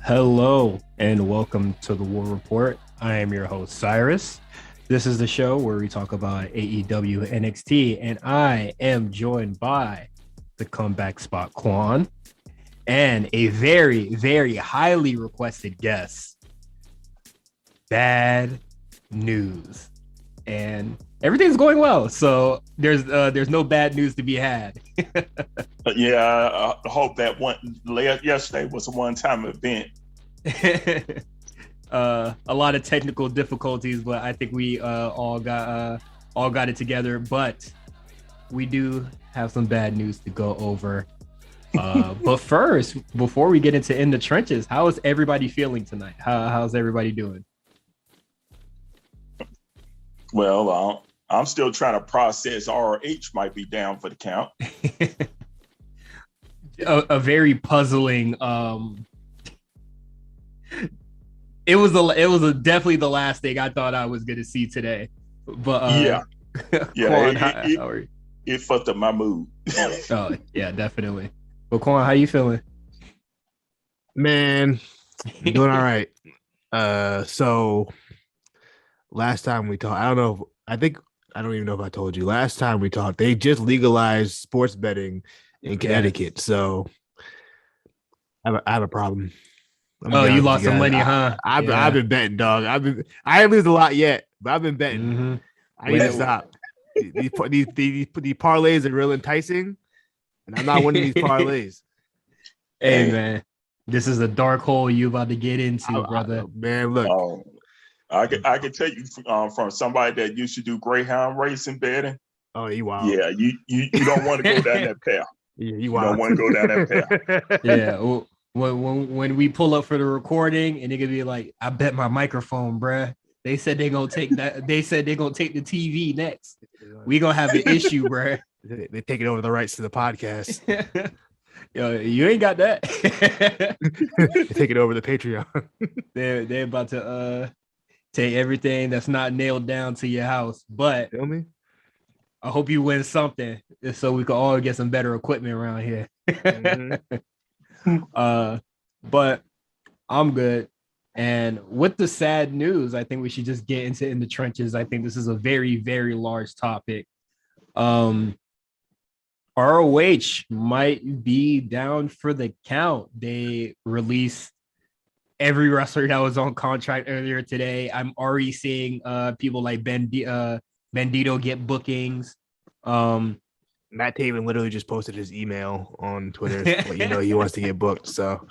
Hello and welcome to the War Report. I am your host, Cyrus. This is the show where we talk about AEW NXT, and I am joined by the comeback spot Quan and a very, very highly requested guest, Bad News. And everything's going well, so there's no bad news to be had. Yeah, I hope that yesterday was a one-time event. A lot of technical difficulties, but I think we all got it together. But we do have some bad news to go over. But first, before we get into In the Trenches, how is everybody feeling tonight? How's everybody doing? Well, I'm still trying to process ROH might be down for the count. a very puzzling. It was definitely the last thing I thought I was going to see today. But Quan, how are you? It fucked up my mood. Oh yeah, definitely. But Quan, how you feeling? Man, doing all right. So last time we talked, I don't even know if I told you. Last time we talked, they just legalized sports betting in Connecticut. Yes. So I have a problem. You lost some money, huh? I've been betting, dog. I didn't lose a lot yet, but I've been betting. Mm-hmm. I need to stop. These parlays are real enticing, and I'm not winning these parlays. Hey man, this is a dark hole you about to get into, brother. Man, look. I can tell you from somebody that used to do Greyhound racing betting. Oh, you wild. Yeah, you don't want to go down that path. Yeah, you don't want to go down that path. Yeah. Well, when we pull up for the recording and it could be like, I bet my microphone, bruh. They said they're gonna take that. They said they're gonna take the TV next. We gonna have an issue, bruh. They taking over the rights to the podcast. Yo, you ain't got that. Taking over the Patreon. They're about to take everything that's not nailed down to your house. But feel me? I hope you win something so we can all get some better equipment around here. But I'm good. And with the sad news, I think we should just get into In the Trenches. I think this is a very, very large topic. ROH might be down for the count. They released every wrestler that was on contract earlier today. I'm already seeing people like Bandito get bookings. Matt Taven literally just posted his email on Twitter. He wants to get booked. So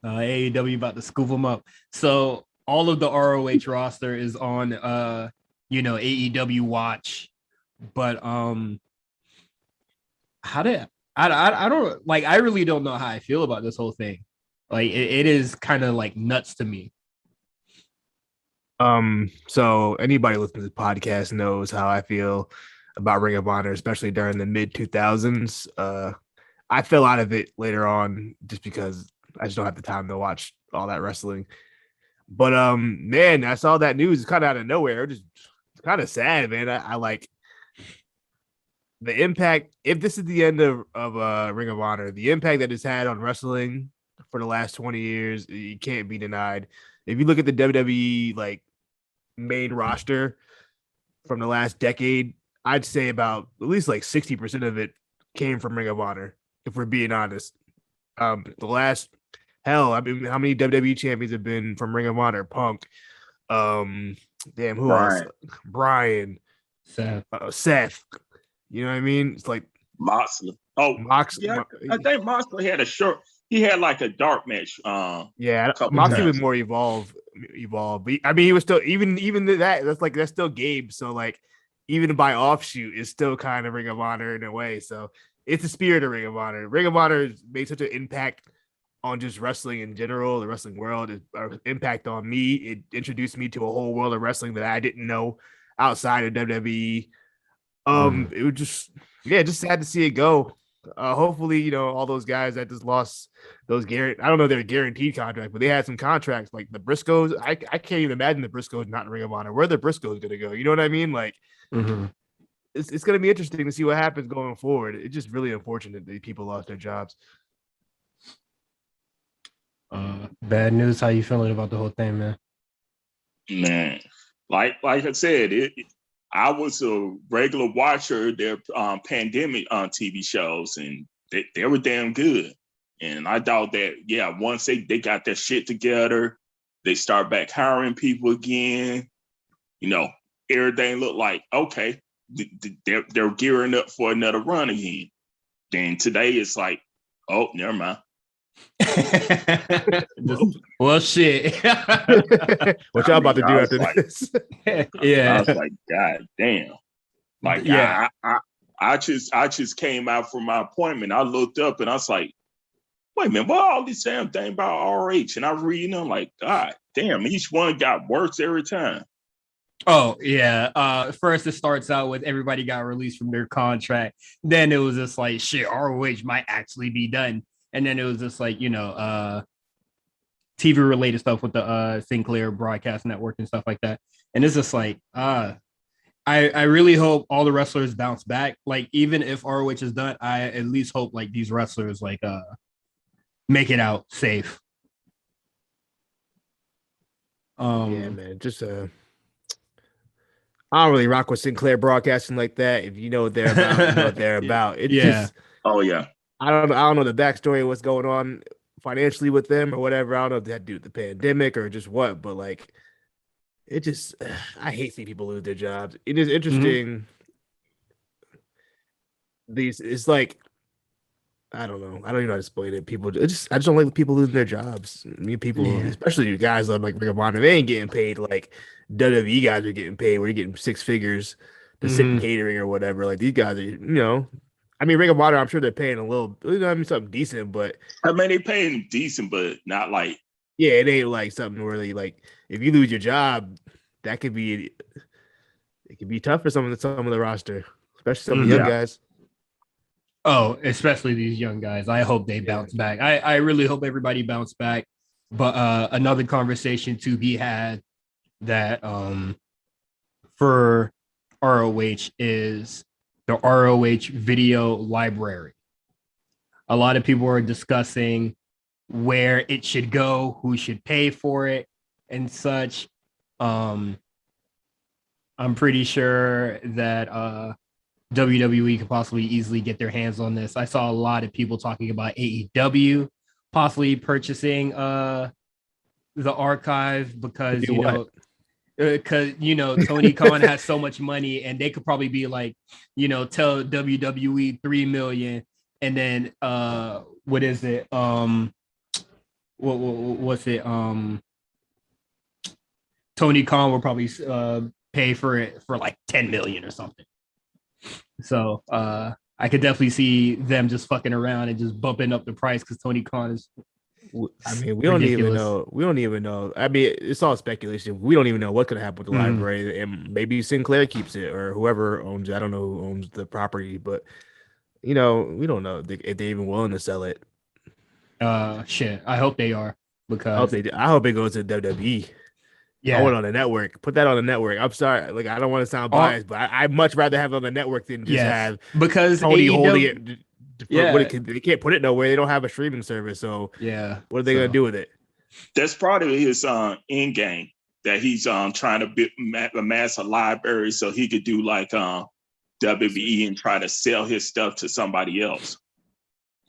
AEW about to scoop him up. So all of the ROH roster is on AEW watch. But I really don't know how I feel about this whole thing. Like it is kind of like nuts to me. So anybody listening to the podcast knows how I feel about Ring of Honor, especially during the mid 2000s. I fell out of it later on just because I just don't have the time to watch all that wrestling. But man, I saw that news kind of out of nowhere. It's kind of sad, man. I like the impact. If this is the end of Ring of Honor, the impact that it's had on wrestling for the last 20 years, it can't be denied. If you look at the WWE like main roster from the last decade, I'd say about at least like 60% of it came from Ring of Honor, if we're being honest. How many WWE champions have been from Ring of Honor? Punk. Who else? Brian. Seth. You know what I mean? It's like Moxley. Oh, Moxley. Yeah, I think Moxley had he had like a dark match. Moxley was more evolved. But I mean, he was still even that's still Gabe. So like, even by offshoot, is still kind of Ring of Honor in a way. So it's the spirit of Ring of Honor. Ring of Honor made such an impact on just wrestling in general, the wrestling world. Impact on me. It introduced me to a whole world of wrestling that I didn't know outside of WWE. It was just sad to see it go. Hopefully, all those guys that just lost those I don't know if they're guaranteed contract, but they had some contracts like the Briscoes. I can't even imagine the Briscoes not in Ring of Honor. Where are the Briscoes going to go? You know what I mean? Like, it's going to be interesting to see what happens going forward. It's just really unfortunate that people lost their jobs. Bad news. How you feeling about the whole thing, man? Man, like I said, I was a regular watcher of their pandemic on TV shows, and they were damn good. And I thought that, yeah, once they got their shit together, they start back hiring people again. You know, everything looked like okay. They're gearing up for another run again. Then today it's like, oh, never mind. Well, shit. What y'all about to do after like, this? Yeah. I was like, God damn. Like, yeah. I just came out from my appointment. I looked up and I was like, wait a minute, what all this damn thing about RH? And I read them like, God damn, each one got worse every time. Oh yeah. First it starts out with everybody got released from their contract. Then it was just like shit, ROH might actually be done. And then it was just like, TV related stuff with the Sinclair broadcast network and stuff like that. And it's just like, I really hope all the wrestlers bounce back. Like, even if ROH is done, I at least hope like these wrestlers like make it out safe. Yeah, man. Just I don't really rock with Sinclair broadcasting like that. If you know what they're about, you know what they're about. It just oh yeah. I don't know the backstory of what's going on financially with them or whatever. I don't know if they had to do with the pandemic or just what, but like it just I hate seeing people lose their jobs. It is interesting. These it's like I don't know. I don't even know how to explain it. People I just don't like people losing their jobs. People, especially you guys like Ring of Honor, they ain't getting paid like WWE guys are getting paid where you're getting six figures to sit in catering or whatever. Like these guys are, I mean, Ring of Honor, I'm sure they're paying a little, I mean, something decent, but I mean, they paying decent, but not like, yeah, it ain't like something really like if you lose your job, it could be tough for some of the roster, especially some of the young guys. Oh, especially these young guys. I hope they bounce back. I really hope everybody bounce back. But another conversation to be had that for ROH is the ROH video library. A lot of people are discussing where it should go, who should pay for it, and such. I'm pretty sure that WWE could possibly easily get their hands on this. I saw a lot of people talking about AEW possibly purchasing the archive because Tony Khan has so much money and they could probably be like, tell WWE 3 million and then what is it? What's it? Tony Khan will probably pay for it for like 10 million or something. So I could definitely see them just fucking around and just bumping up the price because Tony Khan is. I mean, we don't even know. I mean, it's all speculation. We don't even know what could happen with the library, and maybe Sinclair keeps it or whoever owns it. I don't know who owns the property, but we don't know if they're even willing to sell it. Shit. I hope they are because I hope it goes to WWE. Yeah, I want it on the network. Put that on the network. I'm sorry, like I don't want to sound biased, but I'd much rather have it on the network than just have because Tony holding it. They can't put it nowhere. They don't have a streaming service, so what are they gonna do with it? That's probably his end game that he's trying to amass a library so he could do like WWE and try to sell his stuff to somebody else.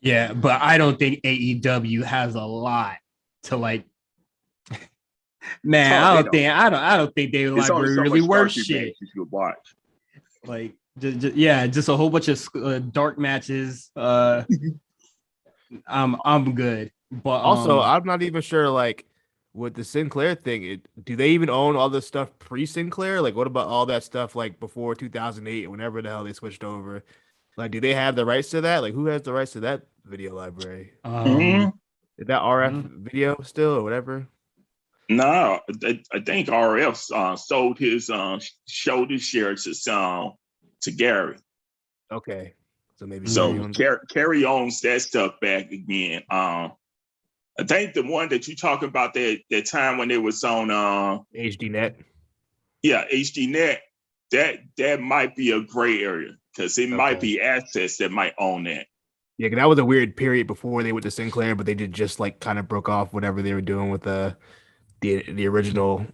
Yeah, but I don't think AEW has a lot to like. Man, I don't think their library really worth shit. You watch. Like, just a whole bunch of dark matches. I'm good. But also, I'm not even sure. Like with the Sinclair thing, do they even own all the stuff pre-Sinclair? Like, what about all that stuff like before 2008, whenever the hell they switched over? Like, do they have the rights to that? Like, who has the rights to that video library? Is that RF video still or whatever? No, I think RF sold his shoulder share to Gary. Okay, so maybe Gary owns that stuff back again. I think the one that you talk about that time when it was on HDNet. Yeah, HDNet. That might be a gray area because it might be assets that might own that. Yeah, 'cause that was a weird period before they went to Sinclair, but they did just like kind of broke off whatever they were doing with the original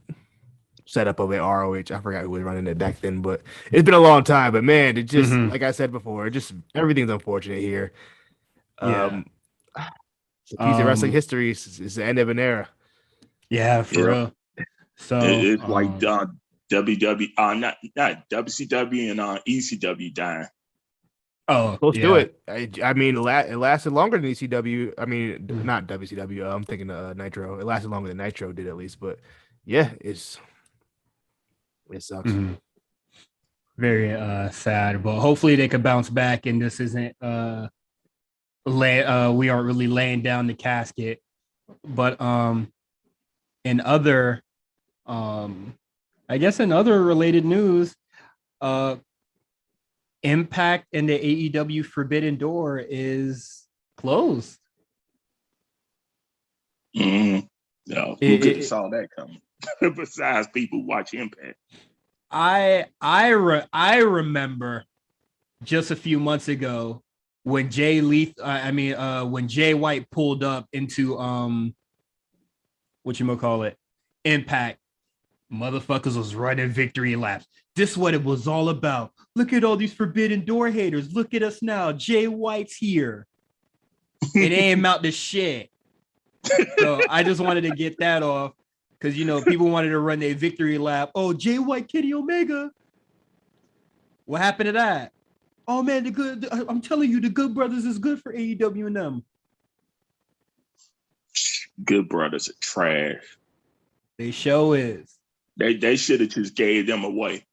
setup of the ROH. I forgot who was running it back then, but it's been a long time. But man, it just like I said before, just everything's unfortunate here. Yeah. It's a piece of wrestling history. It's the end of an era. Yeah, for real. So it's like WW, not WCW and ECW dying. Oh, close to it. I mean, it lasted longer than ECW. I mean, not WCW. I'm thinking Nitro. It lasted longer than Nitro did, at least. But yeah, it sucks. Very sad, but hopefully they could bounce back and this isn't we aren't really laying down the casket. But in other I guess in other related news, Impact and the AEW Forbidden Door is closed. No, who could have saw that coming? Besides people who watch Impact. I remember just a few months ago when when Jay White pulled up into Impact, motherfuckers was running victory laps. This is what it was all about. Look at all these Forbidden Door haters. Look at us now. Jay White's here. It ain't about the shit. So I just wanted to get that off because people wanted to run their victory lap. Oh, Jay White, Kenny Omega. What happened to that? Oh man, I'm telling you, the Good Brothers is good for AEW and them. Good Brothers are trash. They show is. They should have just gave them away.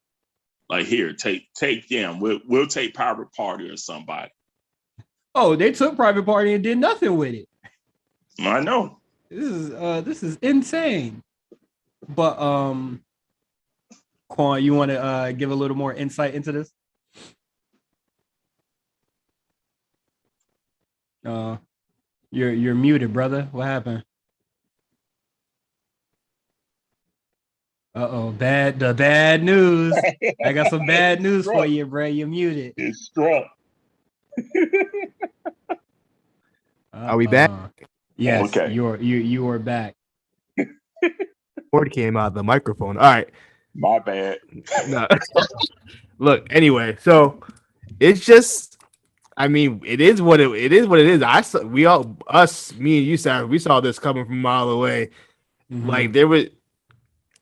Like, here, take them. We'll take Private Party or somebody. Oh, they took Private Party and did nothing with it. I know. This is insane. But Quan, you want to give a little more insight into this? You're muted, brother. What happened? The bad news. I got some bad news for you, bro. You're muted. It's struck. Are we back? Yes, okay. you are back. Word came out of the microphone. All right. My bad. No. Look, anyway, so it's just, I mean, it is what it is. Me and you, Sarah, we saw this coming from a mile away. Like there was,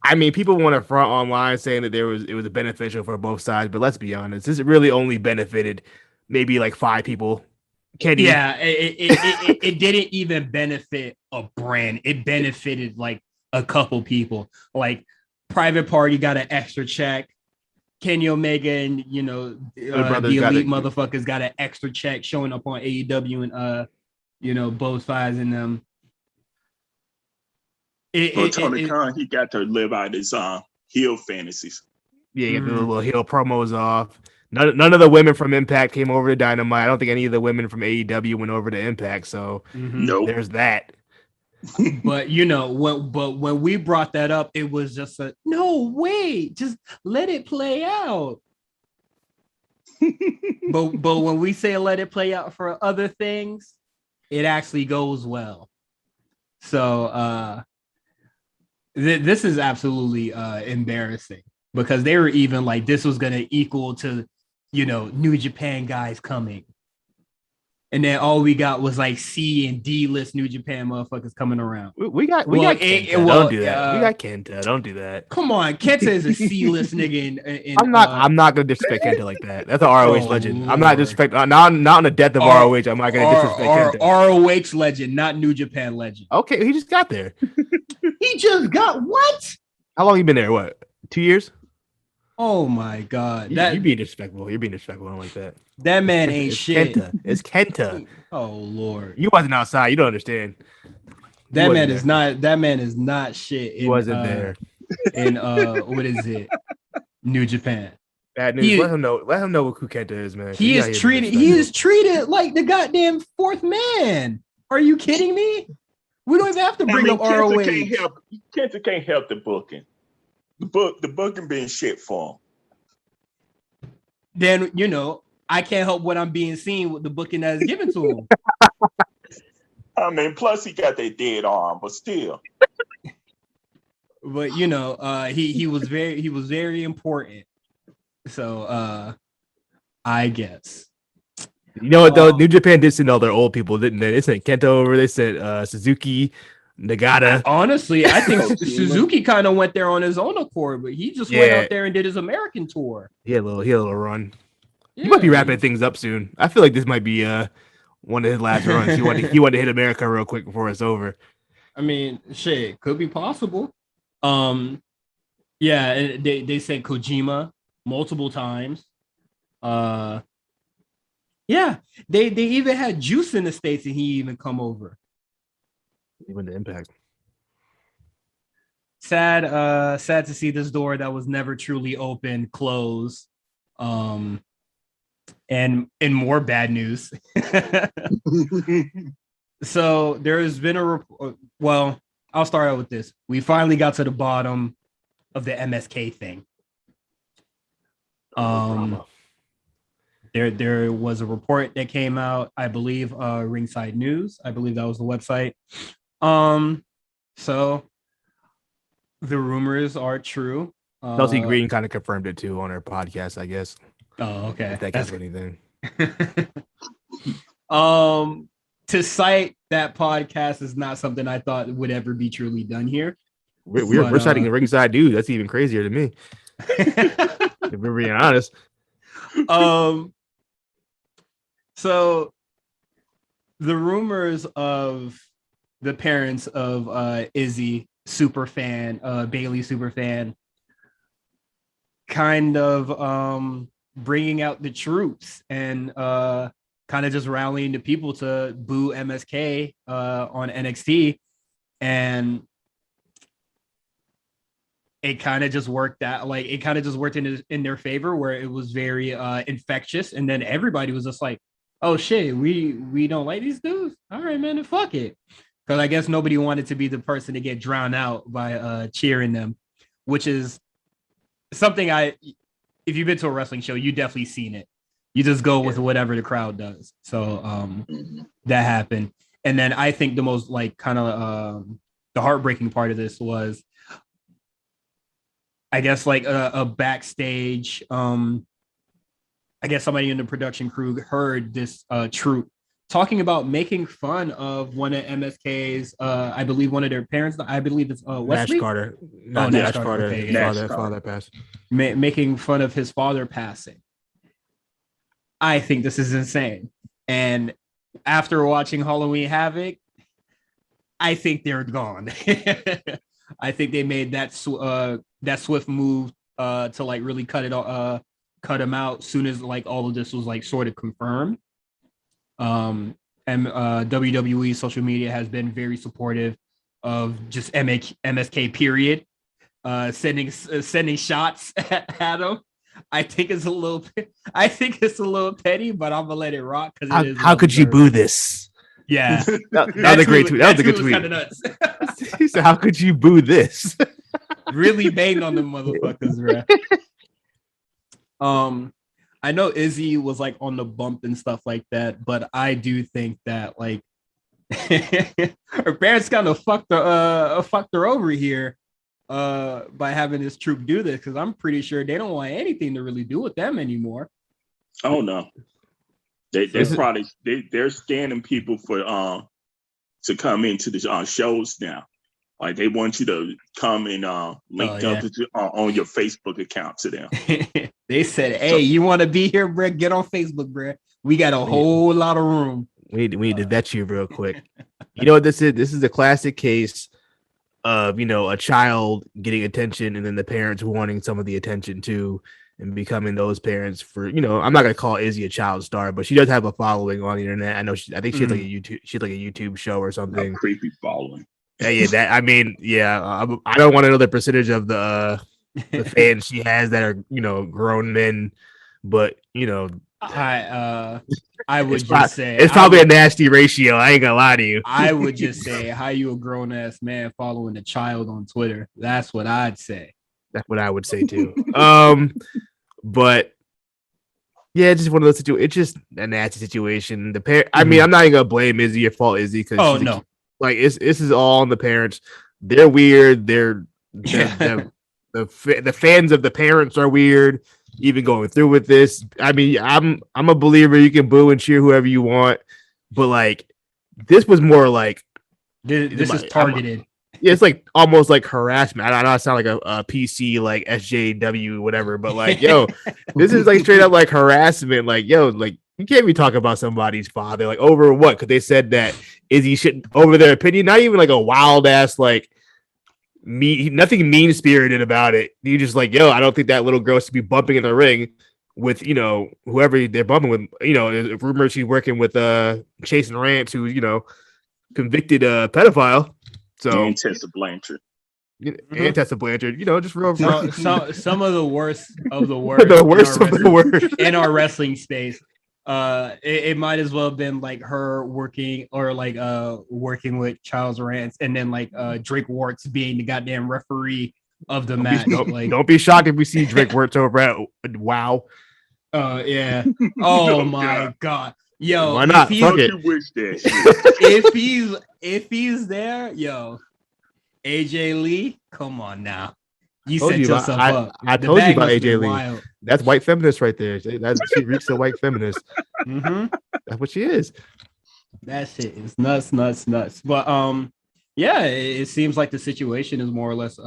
I mean, people want to front online saying that it was beneficial for both sides, but let's be honest, this really only benefited maybe like 5 people. Kenny. Yeah, it didn't even benefit a brand. It benefited like a couple people. Like Private Party got an extra check. Kenny Omega and the elite motherfuckers got an extra check showing up on AEW and both sides in them. Tony Khan, he got to live out his heel fantasies. Yeah, get the little heel promos off. None of the women from Impact came over to Dynamite. I don't think any of the women from AEW went over to Impact. So there's that. But when we brought that up, it was just no way. Just let it play out. but when we say let it play out for other things, it actually goes well. So this is absolutely embarrassing because they were even like this was going to equal to New Japan guys coming. And then all we got was like C and D list New Japan motherfuckers coming around. We got Kenta. Don't do that. We got Kenta. Don't do that. Come on, Kenta is a C list nigga. I'm not gonna disrespect Kenta like that. That's an ROH legend. Lord. I'm not disrespecting. Not on the death of ROH. I'm not gonna disrespect Kenta. ROH legend, not New Japan legend. Okay, he just got there. He just got what? How long you been there? What? 2 years? Oh my God! You're being disrespectful. You're being disrespectful. I don't like that. That man ain't shit. Kenta. It's Kenta. Oh Lord! You wasn't outside. You don't understand. That man is not. That man is not shit. He wasn't there. In what is it? New Japan. Bad news. Let him know who Kenta is, man. He is treated like the goddamn fourth man. Are you kidding me? We don't even have to bring up ROH. Kenta can't help the booking. The booking being shit for him. Then I can't help what I'm being seen with the booking that is given to him. I mean, plus he got that dead arm, but still. But he was very important. So I guess. You know what though? New Japan did send all their old people, didn't they? They sent Kento over. They sent Suzuki, Nagata. Honestly, I think Suzuki kind of went there on his own accord, but he just went out there and did his American tour. He had a little run. Yeah, he might be wrapping things up soon. I feel like this might be one of his last runs. He wanted to hit America real quick before it's over. I mean, shit, could be possible. Yeah, they said Kojima multiple times. Yeah, they even had Juice in the States and he even come over. Even the Impact. Sad to see this door that was never truly open close. And more bad news. So there has been a report. Well, I'll start out with this. We finally got to the bottom of the MSK thing. There was a report that came out, I believe, Ringside News. I believe that was the website. So the rumors are true. Chelsea Green kind of confirmed it too on her podcast, I guess. Oh, okay. If that gives anything. To cite that podcast is not something I thought would ever be truly done here. We're citing a Ringside News. That's even crazier to me. If we're being honest. So the rumors of the parents of Izzy superfan, Bailey superfan, kind of bringing out the troops and kind of just rallying the people to boo MSK on NXT, and it kind of just worked out. Like it kind of just worked in their favor, where it was very infectious, and then everybody was just like, "Oh shit, we don't like these dudes. All right, man, then fuck it." Because I guess nobody wanted to be the person to get drowned out by cheering them, which is something if you've been to a wrestling show, you definitely seen it. You just go with whatever the crowd does. So that happened. And then I think the most like kind of the heartbreaking part of this was, I guess, like a backstage. I guess somebody in the production crew heard this troupe talking about making fun of one of MSK's, I believe one of their parents. I believe it's Wesley? Nash Carter. Nash Carter. Okay, father passed. Making fun of his father passing. I think this is insane. And after watching Halloween Havoc, I think they're gone. I think they made that swift move to like really cut him out soon as like all of this was like sort of confirmed. And WWE social media has been very supportive of just MSK period, sending shots at him. I think it's a little petty, but I'm gonna let it rock because how could you boo this? Yeah, that was a great tweet. That was a good tweet. Kind of nuts. He said, "How could you boo this?" Really banged on them motherfuckers, bro. I know Izzy was like on the bump and stuff like that, but I do think that like her parents kind of fucked her over here by having this troupe do this, because I'm pretty sure they don't want anything to really do with them anymore. Oh no, they're scanning people for to come into the shows now. Like they want you to come and link up on your Facebook account to them. They said, "Hey, you want to be here, bro? Get on Facebook, bro. We got a whole lot of room. We need to vet you real quick." You know what this is? This is a classic case of a child getting attention and then the parents wanting some of the attention too, and becoming those parents for I'm not gonna call Izzy a child star, but she does have a following on the internet. I know I think she had like a YouTube show or something. A creepy following. Yeah, that I mean, I don't want to know the percentage of the fans she has that are grown men, but I would say it's probably a nasty ratio. I ain't gonna lie to you. I would just say, how you a grown ass man following a child on Twitter? That's what I'd say. That's what I would say too. But Yeah, it's just one of those situations. It's just a nasty situation. I mean, Mhm. I'm not even gonna blame Izzy or fault Izzy because Oh no. like this is all on the parents. They're weird. They're Yeah. the fans of the parents are weird. Even going through with this, I mean, I'm a believer. You can boo and cheer whoever you want, but like this was more like This is targeted. yeah, it's like almost like harassment. I know I sound like a PC like SJW whatever, but like yo, this is like straight up like harassment. Like yo, like you can't be talking about somebody's father like over what? Because they said that Izzy shouldn't over their opinion. Not even like a wild ass like nothing mean spirited about it. You just like yo, I don't think that little girl should be bumping in the ring with whoever they're bumping with. Rumors she's working with Chase and Rance, who convicted pedophile. So And Tessa Blanchard. And Tessa Blanchard, just real. Some of the worst of the worst. The worst of the worst in our wrestling space. It might as well have been like her working or like working with Charles Rance, and then like Drake Warts being the goddamn referee of the match. Don't be shocked if we see Drake Warts over at Wow. Yeah. Oh my god. Yo, why not? Fuck it. Wish that if he's there, yo, AJ Lee, come on now. You set yourself up. I told you about AJ Lee. Wild. That's white feminist right there. She reeks the white feminist. Mm-hmm. That's what she is. That shit is nuts. But yeah, it seems like the situation is more or less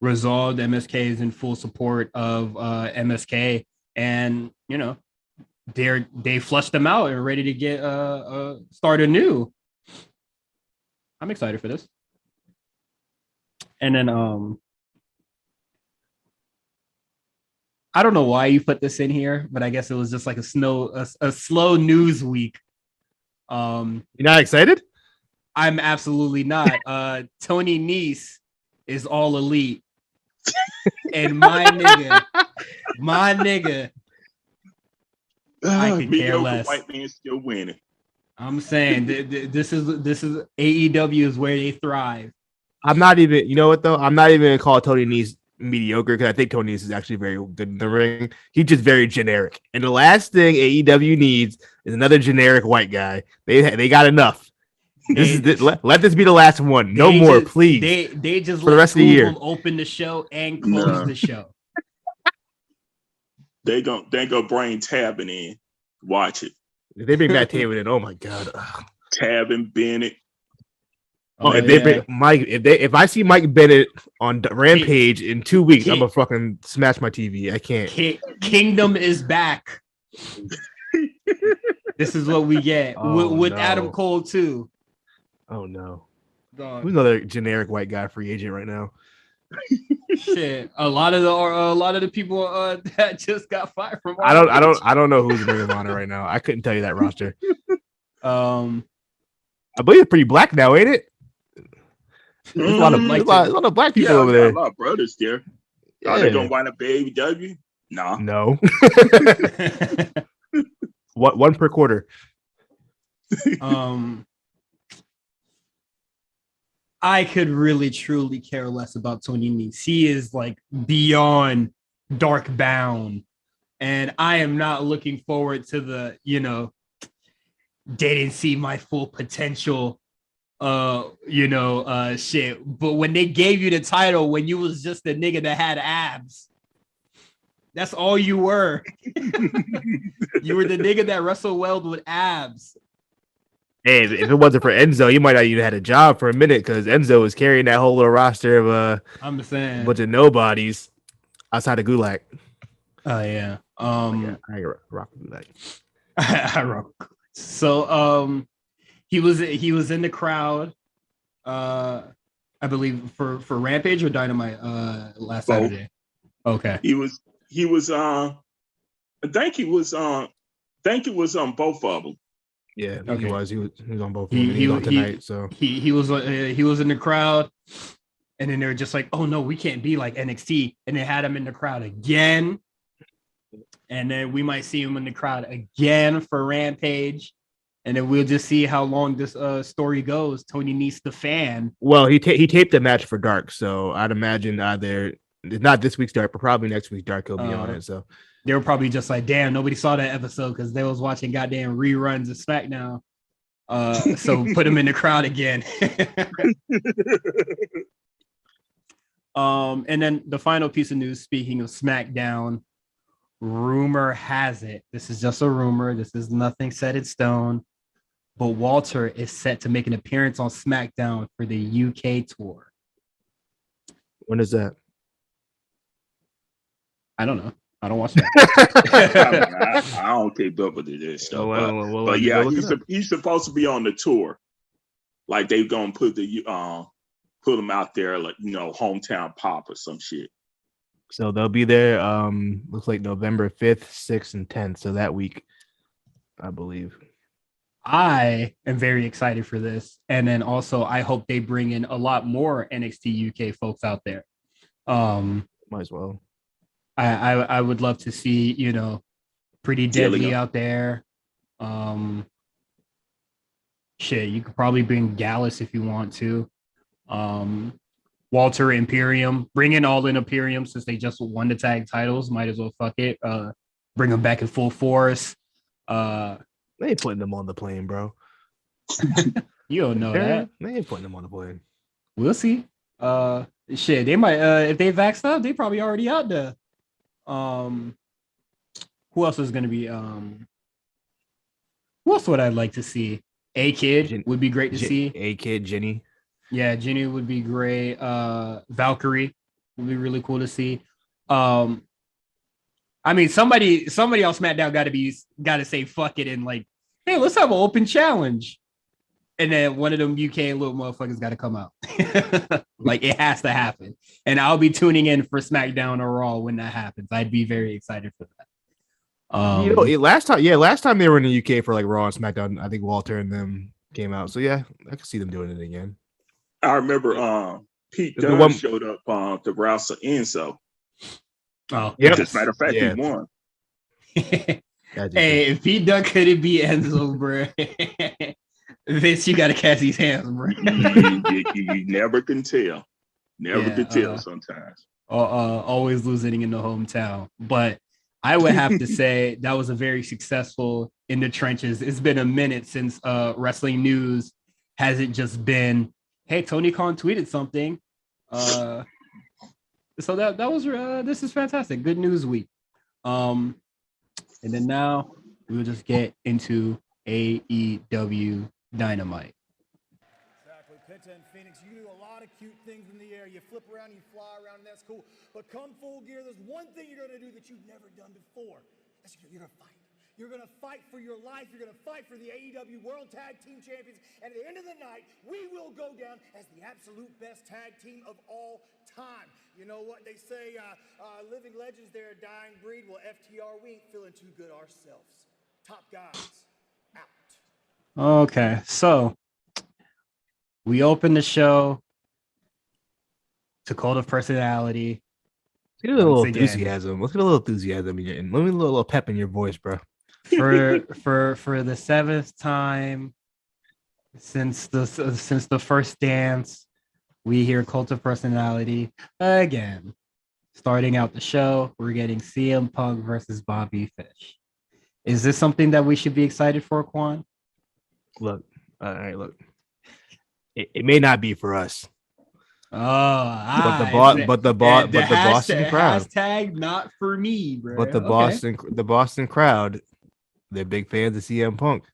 resolved. MSK is in full support of MSK, and they flushed them out and ready to get start anew. I'm excited for this. And then I don't know why you put this in here, but I guess it was just like a slow news week. You're not excited? I'm absolutely not. Tony Nese is all elite. And my nigga, I could care less. White man still winning. I'm saying this is AEW is where they thrive. I'm not even, you know what though? I'm not even gonna call Tony Nese mediocre because I think Tony Nese is actually very good in the ring. He's just very generic. And the last thing AEW needs is another generic white guy. They got enough. Let this be the last one. No more, please. They just for the rest of the year open the show and close the show. They go bring Tabin in. Watch it. If they bring Matt Taven in, oh my god. Tabin, Bennett. If they bring Mike, if I see Mike Bennett on Rampage in 2 weeks, I'm gonna fucking smash my TV. I can't. Kingdom is back. This is what we get with Adam Cole too. Oh no! Who's another generic white guy free agent right now? Shit, a lot of the people that just got fired from. I don't know who's in Ring of Honor right now. I couldn't tell you that roster. I believe it's pretty black now, ain't it? There's a lot of black people over there. A lot of brothers there. Yeah. Are they gonna wind up AEW? No. One per quarter. I could really truly care less about Tony Nese. He is like beyond dark bound, and I am not looking forward to the didn't see my full potential shit. But when they gave you the title when you was just a nigga that had abs, that's all you were. You were the nigga that wrestled well with abs. Hey, if it wasn't for Enzo, you might not even had a job for a minute because Enzo was carrying that whole little roster of I'm saying a bunch of nobodies outside of Gulak. Oh yeah. I rock Gulak. I rock. So he was in the crowd, I believe for Rampage or Dynamite last Saturday. Okay. He was I think it was on both of them. Yeah, okay. He was on both of them. He was on tonight, so he was in the crowd, and then they were just like, oh no, we can't be like NXT, and they had him in the crowd again. And then we might see him in the crowd again for Rampage. And then we'll just see how long this story goes. Tony Nese, the fan. Well, he taped a match for Dark, so I'd imagine either not this week's Dark, but probably next week's Dark he'll be on it. So They were probably just like, damn, nobody saw that episode because they was watching goddamn reruns of SmackDown. So put them in the crowd again. And then the final piece of news, speaking of SmackDown, rumor has it, this is just a rumor, this is nothing set in stone, but Walter is set to make an appearance on SmackDown for the UK tour. When is that? I don't know. I don't watch that. I don't keep up with this stuff. But yeah, he's supposed to be on the tour. Like they're gonna put him out there, like, you know, hometown pop or some shit. So they'll be there. Looks like November 5th, 6th, and 10th. So that week, I believe. I am very excited for this, and then also I hope they bring in a lot more NXT UK folks out there. Might as well. I would love to see, you know, Pretty Deadly out there. Shit, you could probably bring Gallus if you want to. Walter Imperium, bring in all in Imperium since they just won the tag titles. Might as well fuck it. Bring them back in full force. They ain't putting them on the plane, bro. You don't know that. They ain't putting them on the plane. We'll see. Shit, they might. If they vaxxed up, they probably already out there. Who else is gonna be? Who else would I like to see? A-Kid would be great to see. A-Kid, Jenny. Yeah, Jenny would be great. Valkyrie would be really cool to see. I mean, somebody on SmackDown got to say fuck it and like, hey, let's have an open challenge. And then one of them UK little motherfuckers got to come out. Like, it has to happen. And I'll be tuning in for SmackDown or Raw when that happens. I'd be very excited for that. You know, last time they were in the UK for like Raw and SmackDown, I think Walter and them came out. So yeah, I could see them doing it again. I remember Pete Dunne showed up to wrestle Enzo. Oh, yeah. As a matter of fact, he won. Hey, if Pete Dunne couldn't be Enzo, bro, Vince, you got to catch these hands, bro. you never can tell. Never can tell sometimes. Always losing in the hometown. But I would have to say that was a very successful In the Trenches. It's been a minute since Wrestling News hasn't just been, hey, Tony Khan tweeted something. So that was this is fantastic. Good news week. And then now we'll just get into AEW Dynamite. Exactly. Penta and Phoenix, you do a lot of cute things in the air. You flip around, you fly around, and that's cool. But come full gear, there's one thing you're going to do that you've never done before. That's you're going to fight. You're going to fight for your life. You're going to fight for the AEW World Tag Team Champions. And at the end of the night, we will go down as the absolute best tag team of all time. You know what they say, living legends, they're a dying breed. Well, FTR, we ain't feeling too good ourselves. Top guys, out. Okay, so we open the show to Cult of Personality. Look at a little enthusiasm. Look at a little enthusiasm in your, let me a little pep in your voice, bro. For the seventh time since the first dance, we hear Cult of Personality again. Starting out the show, we're getting CM Punk versus Bobby Fish. Is this something that we should be excited for, Quan? Look, all right, look. It may not be for us. But the Boston crowd. Hashtag not for me, bro. But the Boston crowd, they're big fans of CM Punk.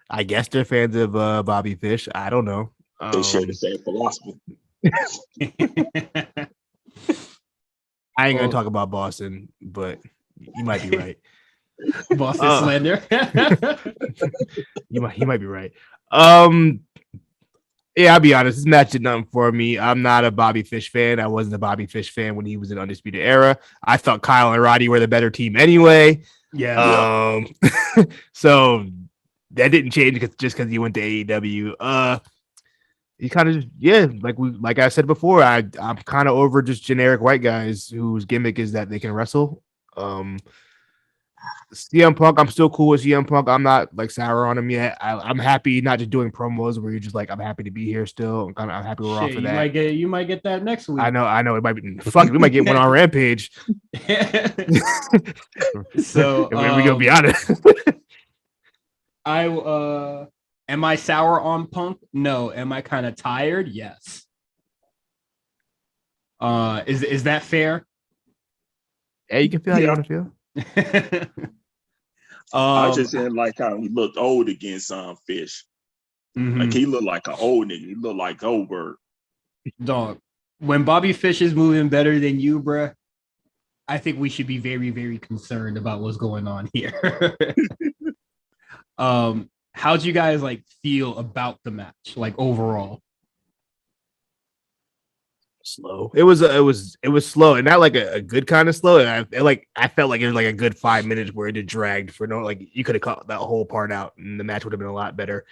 I guess they're fans of Bobby Fish. I don't know. They share the same philosophy. I ain't gonna talk about Boston, but you might be right. Boston slander. He might be right. Yeah, I'll be honest. This match did nothing for me. I'm not a Bobby Fish fan. I wasn't a Bobby Fish fan when he was in Undisputed Era. I thought Kyle and Roddy were the better team anyway. Yeah. So that didn't change just because he went to AEW. He kind of like I said before, I'm kind of over just generic white guys whose gimmick is that they can wrestle. CM Punk, I'm still cool with CM Punk. I'm not like sour on him yet. I'm happy not just doing promos where you're just like, I'm happy to be here still. I'm happy we're off Shit, of that. you might get that next week. I know. It might be fuck. We might get one on Rampage. So we gonna be honest. Am I sour on Punk? No. Am I kind of tired? Yes. Is that fair? Yeah, you can feel how you want to feel. I just didn't like how he looked old against Fish. Mm-hmm. Like he looked like an old nigga. He looked like Goldberg. Dog, when Bobby Fish is moving better than you, bruh, I think we should be very, very concerned about what's going on here. How'd you guys like feel about the match, like overall? Slow. It was slow, and not like a good kind of slow. And I felt like it was like a good 5 minutes where it just dragged for no, like you could have cut that whole part out, and the match would have been a lot better.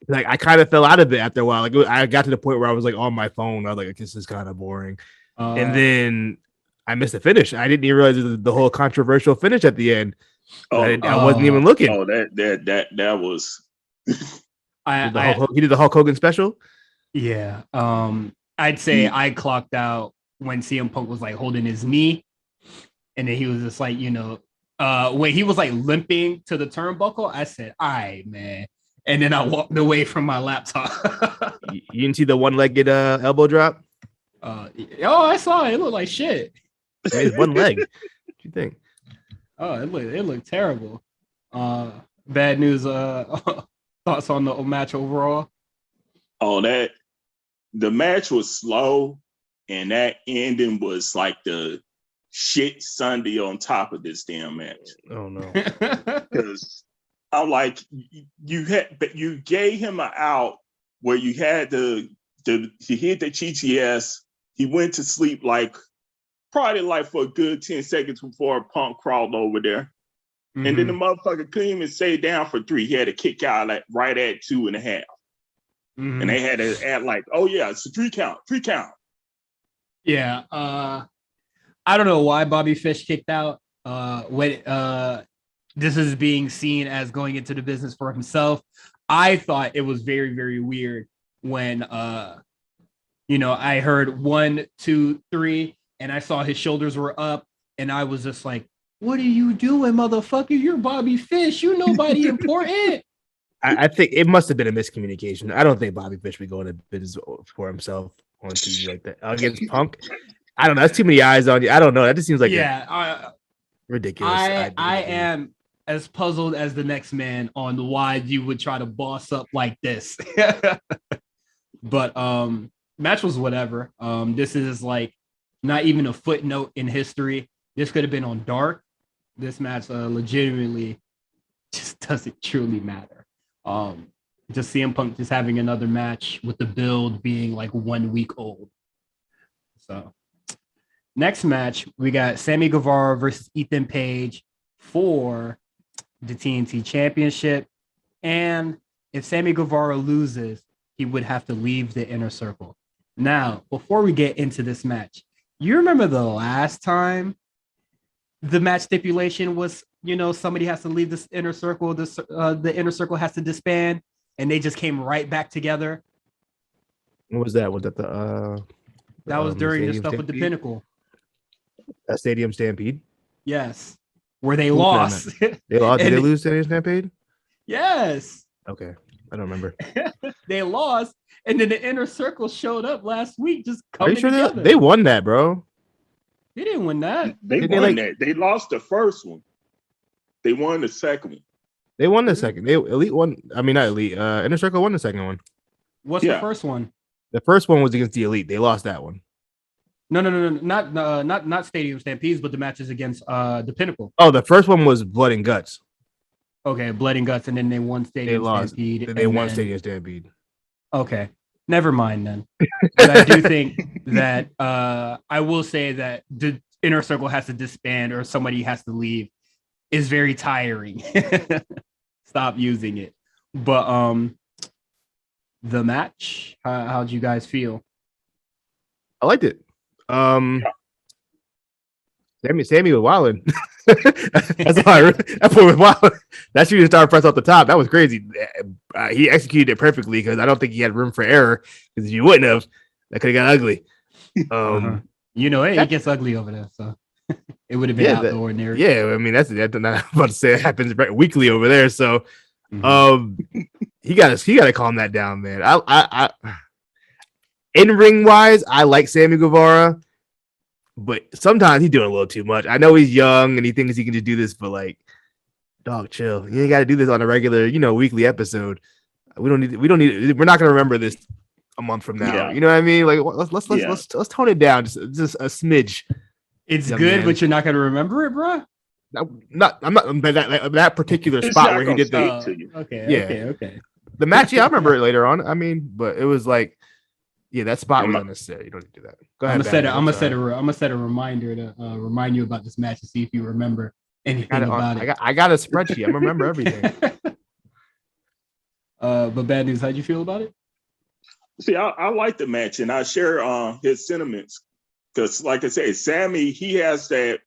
Like I kind of fell out of it after a while. Like I got to the point where I was like on my phone. I was like, this is kind of boring. And then I missed the finish. I didn't even realize the whole controversial finish at the end. I wasn't even looking. Oh, that was. He did the Hulk Hogan special. Yeah. I'd say I clocked out when CM Punk was like holding his knee, and then he was just like, when he was like limping to the turnbuckle, I said, "All right, man." And then I walked away from my laptop. You didn't see the one-legged elbow drop? I saw it. It looked like shit. It's one leg. What do you think? Oh, it looked terrible. Bad news. Thoughts on the match overall? Oh, the match was slow, and that ending was like the shit Sunday on top of this damn match. Oh no! Because I'm like, you gave him an out where you had he hit the GTS. He went to sleep probably for a good 10 seconds before Punk crawled over there. Mm-hmm. And then the motherfucker couldn't even stay down for 3. He had to kick out right at 2.5. Mm-hmm. And they had to add oh yeah, it's a 3 count. Yeah. I don't know why Bobby Fish kicked out. This is being seen as going into the business for himself. I thought it was very, very weird when I heard 1, 2, 3, and I saw his shoulders were up, and I was just like, "What are you doing, motherfucker? You're Bobby Fish. You're nobody important." I think it must have been a miscommunication. I don't think Bobby Fish would go into business for himself on TV like that against Punk. I don't know. That's too many eyes on you. I don't know. That just seems like ridiculous. I am as puzzled as the next man on why you would try to boss up like this. But match was whatever. This is not even a footnote in history. This could have been on Dark. This match legitimately just doesn't truly matter. Just CM Punk just having another match with the build being 1 week old. So next match, we got Sammy Guevara versus Ethan Page for the TNT Championship. And if Sammy Guevara loses, he would have to leave the Inner Circle. Now, before we get into this match, you remember the last time the match stipulation was, somebody has to leave this Inner Circle, the Inner Circle has to disband, and they just came right back together? What was that? Was that the that was during the stuff Stampede? with the Pinnacle. A Stadium Stampede? Yes. Where they lost. They lost. Did they lose Stadium Stampede? Yes. Okay. I don't remember. They lost, and then the Inner Circle showed up last week just Are you coming sure together. they won that, bro? They didn't win that. They won that. They lost the first one. They won the second one. They won the second. Elite won. I mean, not Elite. Inner Circle won the second one. What's the first one? The first one was against the Elite. They lost that one. No, not Stadium Stampedes, but the matches against the Pinnacle. Oh, the first one was Blood and Guts. Okay, Blood and Guts, and then they won Stadium Stampede. They won Stadium Stampede. Okay, never mind then. But I do think that I will say that the Inner Circle has to disband or somebody has to leave is very tiring. Stop using it. But the match, how'd you guys feel? I liked it. Sammy was wilding. That's all. That boy was wilding. That shooting star press off the top. That was crazy. He executed it perfectly because I don't think he had room for error. Because if you wouldn't have, that could have got ugly. It gets ugly over there, so it would have been out the ordinary. Yeah, I mean that's I'm about to say it happens weekly over there. So, he got to calm that down, man. I in ring wise, I like Sammy Guevara. But sometimes he's doing a little too much. I know he's young and he thinks he can just do this, but like, dog, chill. You ain't got to do this on a regular, weekly episode. We're not gonna remember this a month from now. You know what I mean? Like, let's tone it down just a smidge. It's good, man. But you're not gonna remember it, bro. I'm not that particular spot where he did the. Okay. The match, I remember it later on. I mean, but it was like. Yeah, that spot was unnecessary. You don't need to do that. Go ahead. I'm gonna set a reminder to remind you about this match to see if you remember anything about it. I got a spreadsheet. I remember everything. But bad news. How'd you feel about it? See, I like the match, and I share his sentiments because, like I said, Sammy, he has that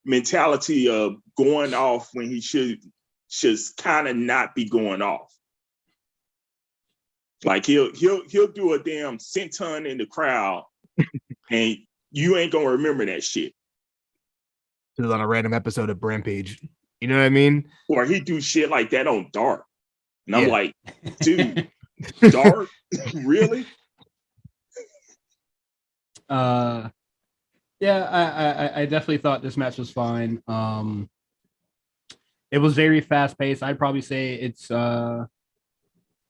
mentality of going off when he should kind of not be going off. Like he'll do a damn senton in the crowd, and you ain't gonna remember that shit. It was on a random episode of Rampage. You know what I mean? Or he do shit like that on Dark, and I'm like, dude, Dark, really? I definitely thought this match was fine. It was very fast paced. I'd probably say it's the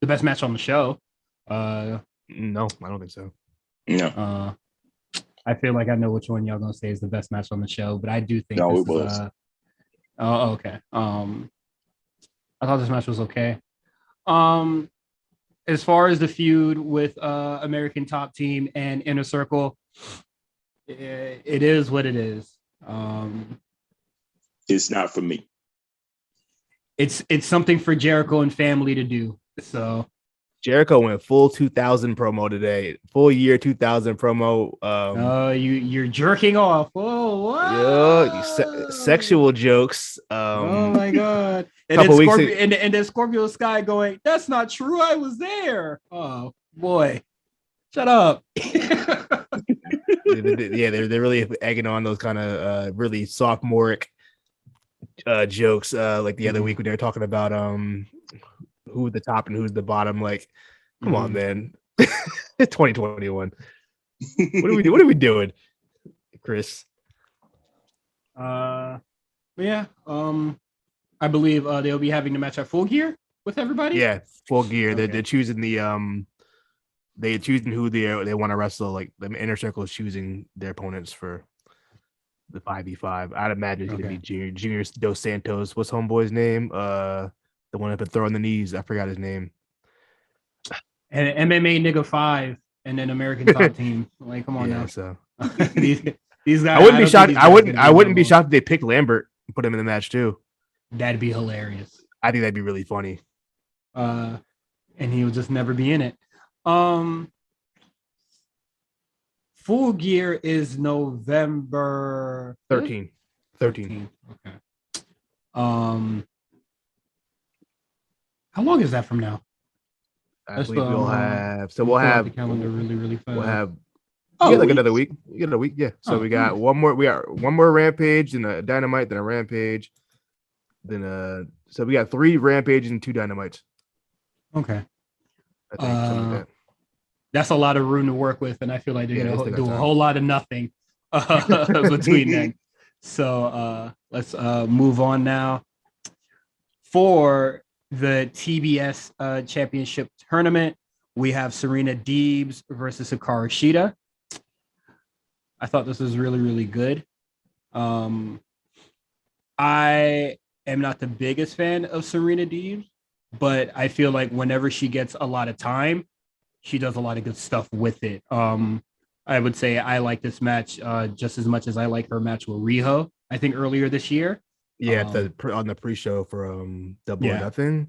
best match on the show. No, I don't think so. No. I feel like I know which one y'all gonna say is the best match on the show, but I do think no, this it was. Okay. I thought this match was okay. As far as the feud with American Top Team and Inner Circle, it is what it is. It's not for me. It's something for Jericho and family to do. So Jericho went full 2000 promo today. Full year 2000 promo. You're jerking off. Oh, wow. Sexual jokes. Oh my god. And then Scorpio Sky going, that's not true. I was there. Oh boy. Shut up. They're really egging on those kind of really sophomoric jokes. Like the other week when they were talking about who's the top and who's the bottom. Like, come on, man. It's 2021. What are we doing, Chris? I believe they'll be having the match at Full Gear with everybody. Yeah, Full Gear. Okay. They're choosing they're choosing who they want to wrestle. Like the Inner Circle is choosing their opponents for the 5v5. I'd imagine it's gonna be Junior Dos Santos. What's homeboy's name? The one that been throwing the knees. I forgot his name. And MMA nigga 5 and then American Top Team. Like, come on now. So these guys. I wouldn't be shocked. I wouldn't be shocked if they picked Lambert and put him in the match too. That'd be hilarious. I think that'd be really funny. And he would just never be in it. Full Gear is November 13. Okay. How long is that from now? I believe we'll have the calendar really fast. We'll have another week. You get a week, yeah. So we got one more Rampage, then a Dynamite, then a Rampage, then so we got 3 Rampages and 2 Dynamites. Okay. I think something like that. That's a lot of room to work with, and I feel like they're gonna do a whole lot of nothing between then. So let's move on now. For the TBS Championship Tournament, we have Serena Deebs versus Hikaru Shida. I thought this was really, really good. I am not the biggest fan of Serena Deebs, but I feel like whenever she gets a lot of time, she does a lot of good stuff with it. I would say I like this match just as much as I like her match with Riho, I think earlier this year. Yeah, on the pre-show for Double or Nothing.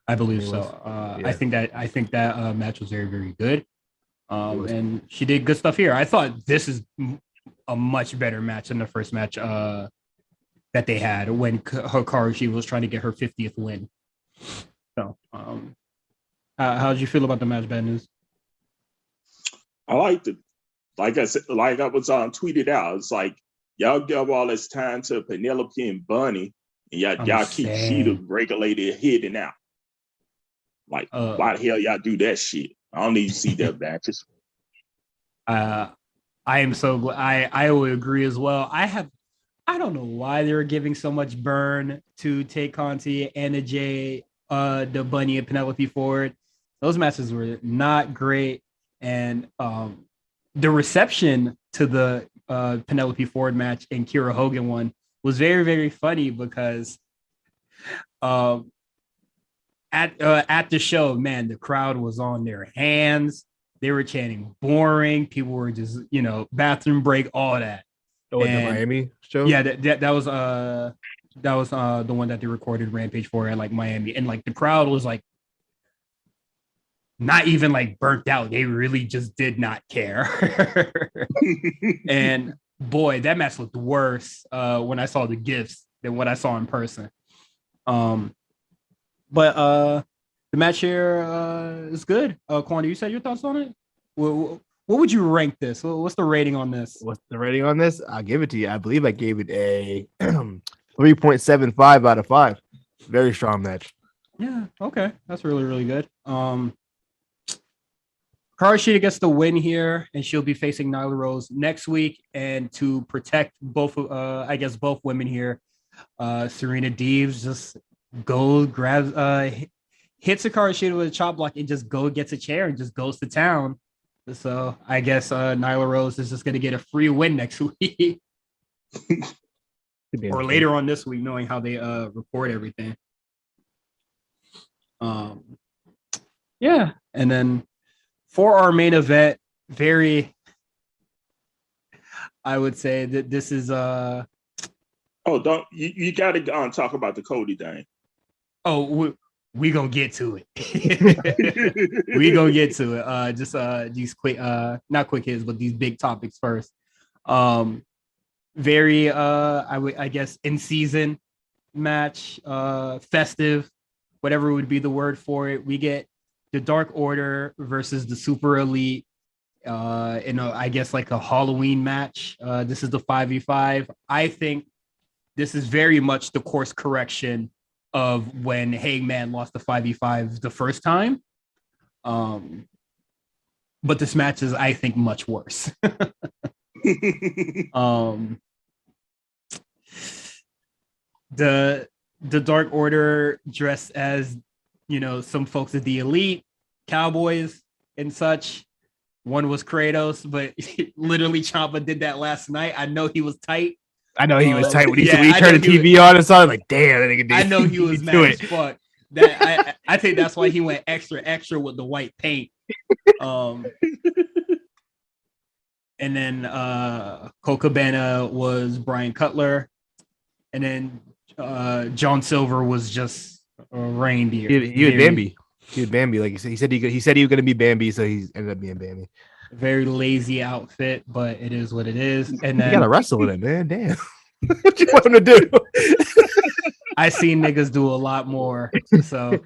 I believe so. I think that match was very, very good. And she did good stuff here. I thought this is a much better match than the first match that they had when Hikaru Shida was trying to get her 50th win. So, how did you feel about the match, Bad News? I liked it. Like I said, like I was tweeted out, it's like y'all give all this time to Penelope and Bunny, and y'all keep Shida regulated hitting out. Like, why the hell y'all do that shit? I don't need to see that matches. I am so glad. I will agree as well. I don't know why they were giving so much burn to Tay Conti and the Bunny and Penelope Ford. Those matches were not great, and the reception to the Penelope Ford match and Kiera Hogan one was very, very funny because at the show, man, the crowd was on their hands. They were chanting boring. People were just, bathroom break, all that. Oh, the Miami show? Yeah, that was the one that they recorded Rampage for at like Miami. And like the crowd was like not even like burnt out. They really just did not care. And boy, that match looked worse when I saw the GIFs than what I saw in person. But the match here is good. Quan, you said your thoughts on it? What would you rank this? What's the rating on this? What's the rating on this? I'll give it to you. I believe I gave it a 3.75 out of 5. Very strong match. Yeah, okay. That's really, really good. Hikaru Shida gets the win here, and she'll be facing Nyla Rose next week. And to protect both women here, Serena Deebs just grabs hits Hikaru Shida with a chop block and just gets a chair and just goes to town. So I guess Nyla Rose is just going to get a free win next week or later on this week, knowing how they report everything. Yeah. And then for our main event, I would say that this is you got to talk about the Cody thing. Oh, we gonna get to it. We gonna get to it. Just these quick, not quick hits, but these big topics first. Very I guess in season match, festive, whatever would be the word for it. We get the Dark Order versus the Super Elite. I guess like a Halloween match. This is the 5v5. I think this is very much the course correction of when Hangman lost the 5v5 the first time. But this match is, I think, much worse. The Dark Order dressed as, some folks at the Elite, Cowboys and such. One was Kratos, but literally Ciampa did that last night. I know he was tight. I know he was tight when he turned the TV on and saw it. Like, damn, that nigga did. I know he was mad as fuck. I think that's why he went extra with the white paint. And then Colt Cabana was Brian Cutler, and then John Silver was just a reindeer. He was Bambi. He was Bambi. Like he said he was going to be Bambi, so he ended up being Bambi. Very lazy outfit, but it is what it is. And then you gotta wrestle with it, man. Damn. What you want him to do? I seen niggas do a lot more. So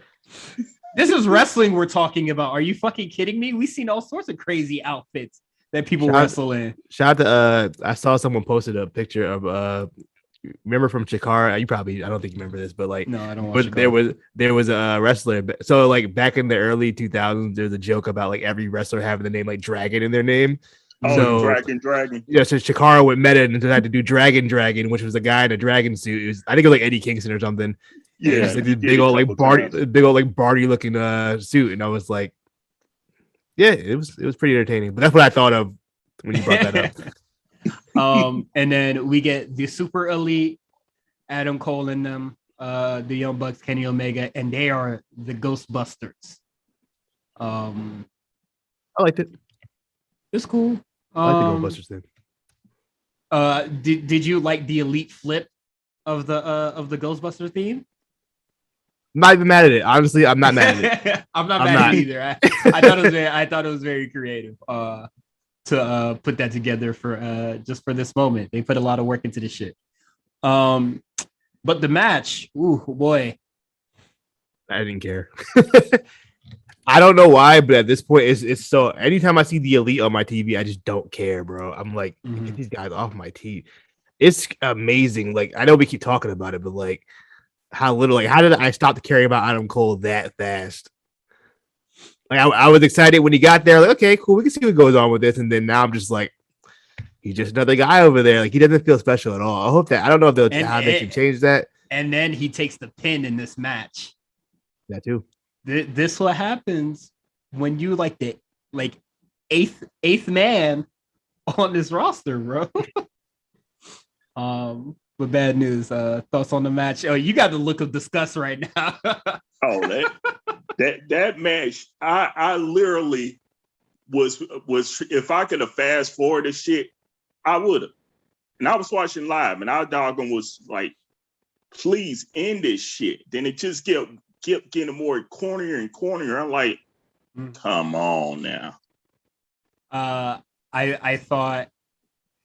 this is wrestling we're talking about. Are you fucking kidding me? We've seen all sorts of crazy outfits that people wrestle in. Shout out to I saw someone posted a picture of remember from Chikara? I don't think you remember this, but like no, I don't watch. But there was a wrestler. So like back in the early 2000s, there's a joke about like every wrestler having the name like Dragon in their name. Oh, so, Dragon. Yeah, so Chikara went meta and had to do Dragon, which was a guy in a dragon suit. I think it was like Eddie Kingston or something. Yeah, like this big old Barty looking suit, and I was like, yeah, it was pretty entertaining. But that's what I thought of when you brought that up. And then we get the Super Elite, Adam Cole and them, the Young Bucks, Kenny Omega, and they are the Ghostbusters. I liked it. It's cool. I like the Ghostbusters thing. Did you like the Elite flip of the Ghostbuster theme? I'm not even mad at it. Honestly, I'm not mad at it. I'm not mad at it either. I thought it was very creative. put that together for just for this moment. They put a lot of work into this shit. But the match, ooh boy, I didn't care. I don't know why, but at this point, it's so. Anytime I see the Elite on my TV, I just don't care, bro. I'm like, get these guys off my TV. It's amazing. Like, I know we keep talking about it, but like, how little, like, how did I stop to caring about Adam Cole that fast? Like, I was excited when he got there. Like, okay, cool, we can see what goes on with this, and then now I'm just like, he's just another guy over there. Like, he doesn't feel special at all. I hope that I don't know if how they can change that. And then he takes the pin in this match. That too. This what happens when you like the eighth man on this roster, bro. But bad news. Thoughts on the match? Oh, you got the look of disgust right now. Oh, that match, I literally was if I could have fast forwarded shit, I would have. And I was watching live, and our doggon was like, "Please end this shit." Then it just kept getting more cornier and cornier. I'm like, come on now. I thought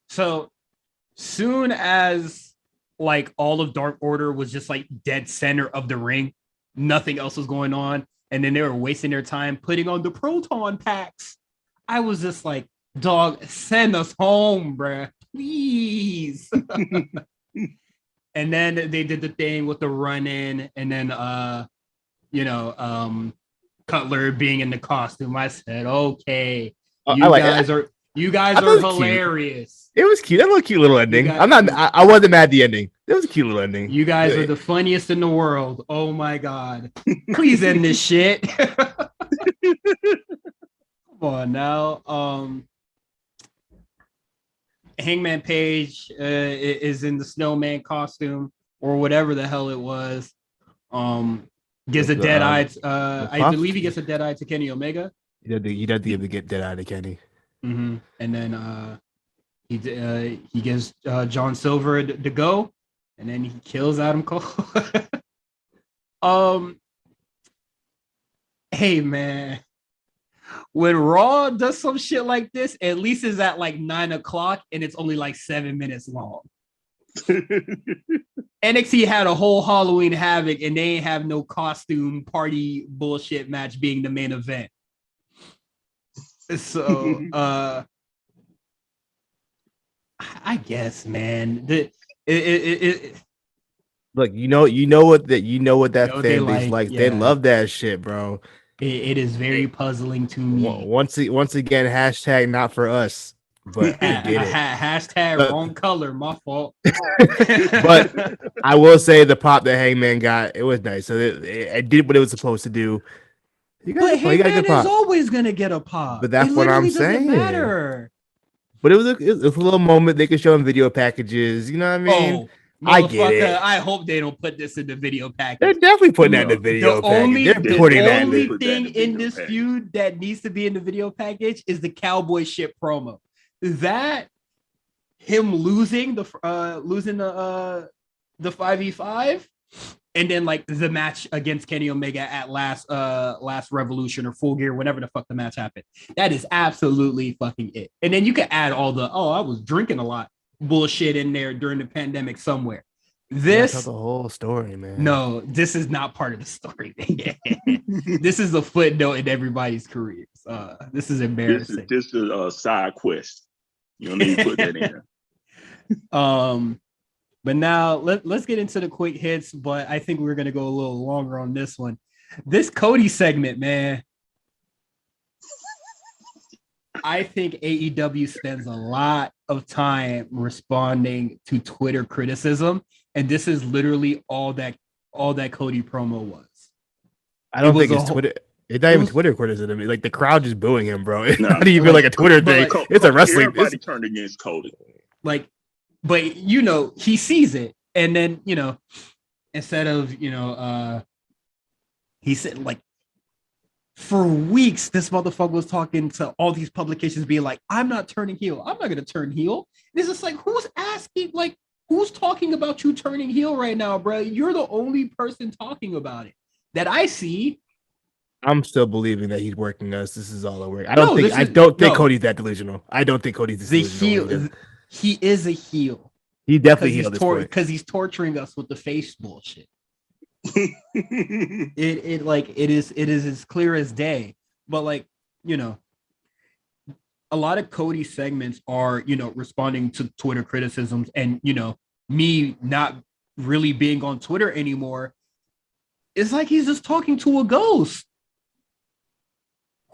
so soon as like all of Dark Order was just like dead center of the ring, nothing else was going on, and then they were wasting their time putting on the proton packs. I was just like, dog, send us home, bruh, please. And then they did the thing with the run in, and then Cutler being in the costume. I said, okay, you guys are hilarious. It was cute. That was a cute little ending. I wasn't mad at the ending. It was a cute little ending. You guys are the funniest in the world. Oh my god. Please end this shit. Come on now. Hangman Page is in the snowman costume or whatever the hell it was. Gives a dead eye. I believe he gets a dead eye to Kenny Omega. He does give to get dead eye to Kenny. Mm-hmm. And then he gives John Silver the go, and then he kills Adam Cole. Hey man, when Raw does some shit like this, at least it's at like 9:00 and it's only like 7 minutes long. NXT had a whole Halloween Havoc and they ain't have no costume party bullshit match being the main event. So I guess, man. Look, you know what that fan base like. Yeah. They love that shit, bro. It is very puzzling to me. Once again, hashtag not for us. But hashtag wrong color, my fault. But I will say the pop that Hangman got, it was nice. So it did what it was supposed to do. Hangman is always gonna get a pop. But that's what I'm saying. Matter. But it was a little moment. They could show him video packages. You know what I mean? I get it. I hope they don't put this in the video package. They're definitely putting that in the video package. The only thing in this feud that needs to be in the video package is the cowboy shit promo. That him losing the 5v5 and then like the match against Kenny Omega at last Revolution or Full Gear, whenever the fuck the match happened. That is absolutely fucking it. And then you can add all the I was drinking a lot bullshit in there during the pandemic somewhere. This the whole story, man. No, this is not part of the story. This is a footnote in everybody's careers. This is embarrassing. This is a side quest. You don't need to put that in. But now let's get into the quick hits. But I think we're gonna go a little longer on this one. This Cody segment, man. I think AEW spends a lot of time responding to Twitter criticism, and this is literally all that Cody promo was. I don't think it's Twitter. It's not even Twitter criticism. Like the crowd just booing him, bro. It's not even like a Twitter thing. It's a wrestling. Everybody turned against Cody. Like, but he sees it, and then instead of he said like for weeks this motherfucker was talking to all these publications, being like, "I'm not turning heel. I'm not gonna turn heel." And it's just like, who's asking? Like, who's talking about you turning heel right now, bro? You're the only person talking about it that I see. I'm still believing that he's working us. This is all a work. I don't think Cody's that delusional. I don't think Cody's this delusional. Heel. He is a heel. He definitely healed this point because he's torturing us with the face bullshit. it is as clear as day. But like, you know, a lot of Cody's segments are, you know, responding to Twitter criticisms, and you know, me not really being on Twitter anymore. It's like he's just talking to a ghost.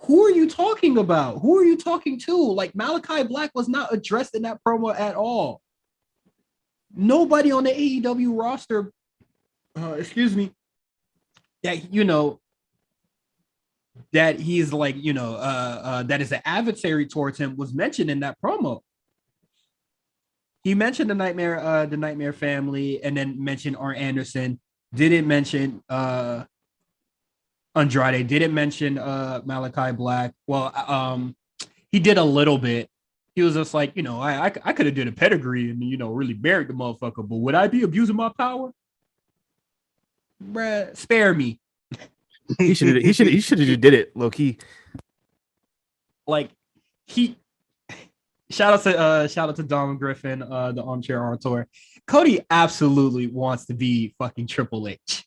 Who are you talking about? Who are you talking to? Like, Malachi Black was not addressed in that promo at all. Nobody on the AEW roster, that, you know, that he's like, you know, that is an adversary towards him was mentioned in that promo. He mentioned the Nightmare family, and then mentioned Arn Anderson. Didn't mention Andrade, didn't mention Malachi Black. Well, he did a little bit. He was just like, you know, I could have did a pedigree and, you know, really buried the motherfucker, but would I be abusing my power? Bruh, spare me. He should have just did it, low key. Like, shout out to Don Griffin, the Armchair Author. Cody absolutely wants to be fucking Triple H.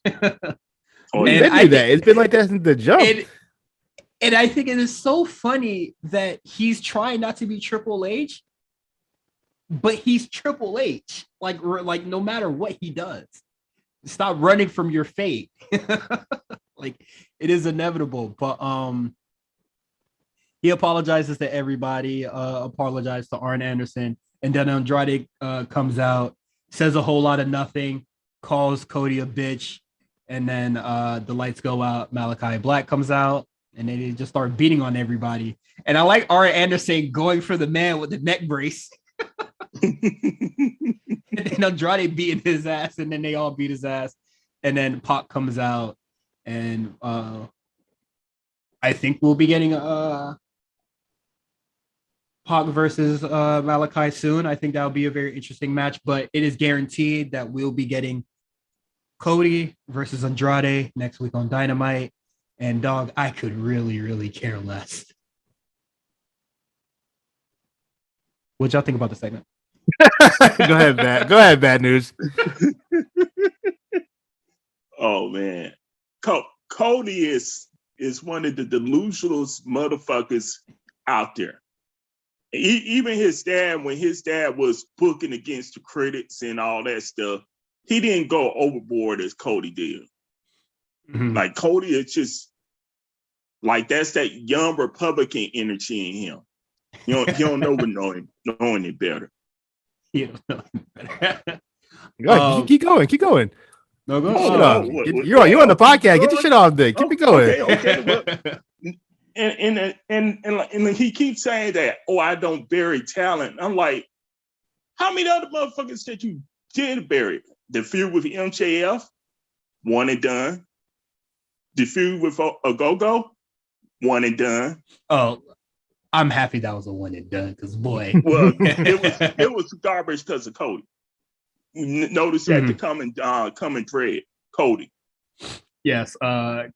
It's been like that since the jump. And I think it is so funny that he's trying not to be Triple H, but he's Triple H. Like no matter what he does, stop running from your fate. Like, it is inevitable. But he apologizes to everybody. Apologized to Arn Anderson, and then Andrade comes out, says a whole lot of nothing, calls Cody a bitch. And then the lights go out. Malachi Black comes out, and then they just start beating on everybody. And I like Arn Anderson going for the man with the neck brace. And then Andrade beating his ass, and then they all beat his ass. And then Pac comes out, and I think we'll be getting Pac versus Malachi soon. I think that'll be a very interesting match, but it is guaranteed that we'll be getting Cody versus Andrade next week on Dynamite. And dog, I could really, really care less. What y'all think about the segment? Go ahead, bad news. Oh man, Cody is one of the delusional motherfuckers out there. Even his dad, when his dad was booking against the critics and all that stuff, he didn't go overboard as Cody did. Mm-hmm. Like, Cody is just like, that's that young Republican energy in him. You don't know any better. You don't know any better. Go ahead, keep going. No, go. You're on the podcast. Get your shit off there. Keep it going. Okay. Well, and he keeps saying that, oh, I don't bury talent. I'm like, how many other motherfuckers that you did bury? The feud with MJF, one and done. The feud with Ogogo, one and done. Oh, I'm happy that was a one and done, because boy. Well, it was garbage because of Cody. Notice that the common thread, Cody. Yes,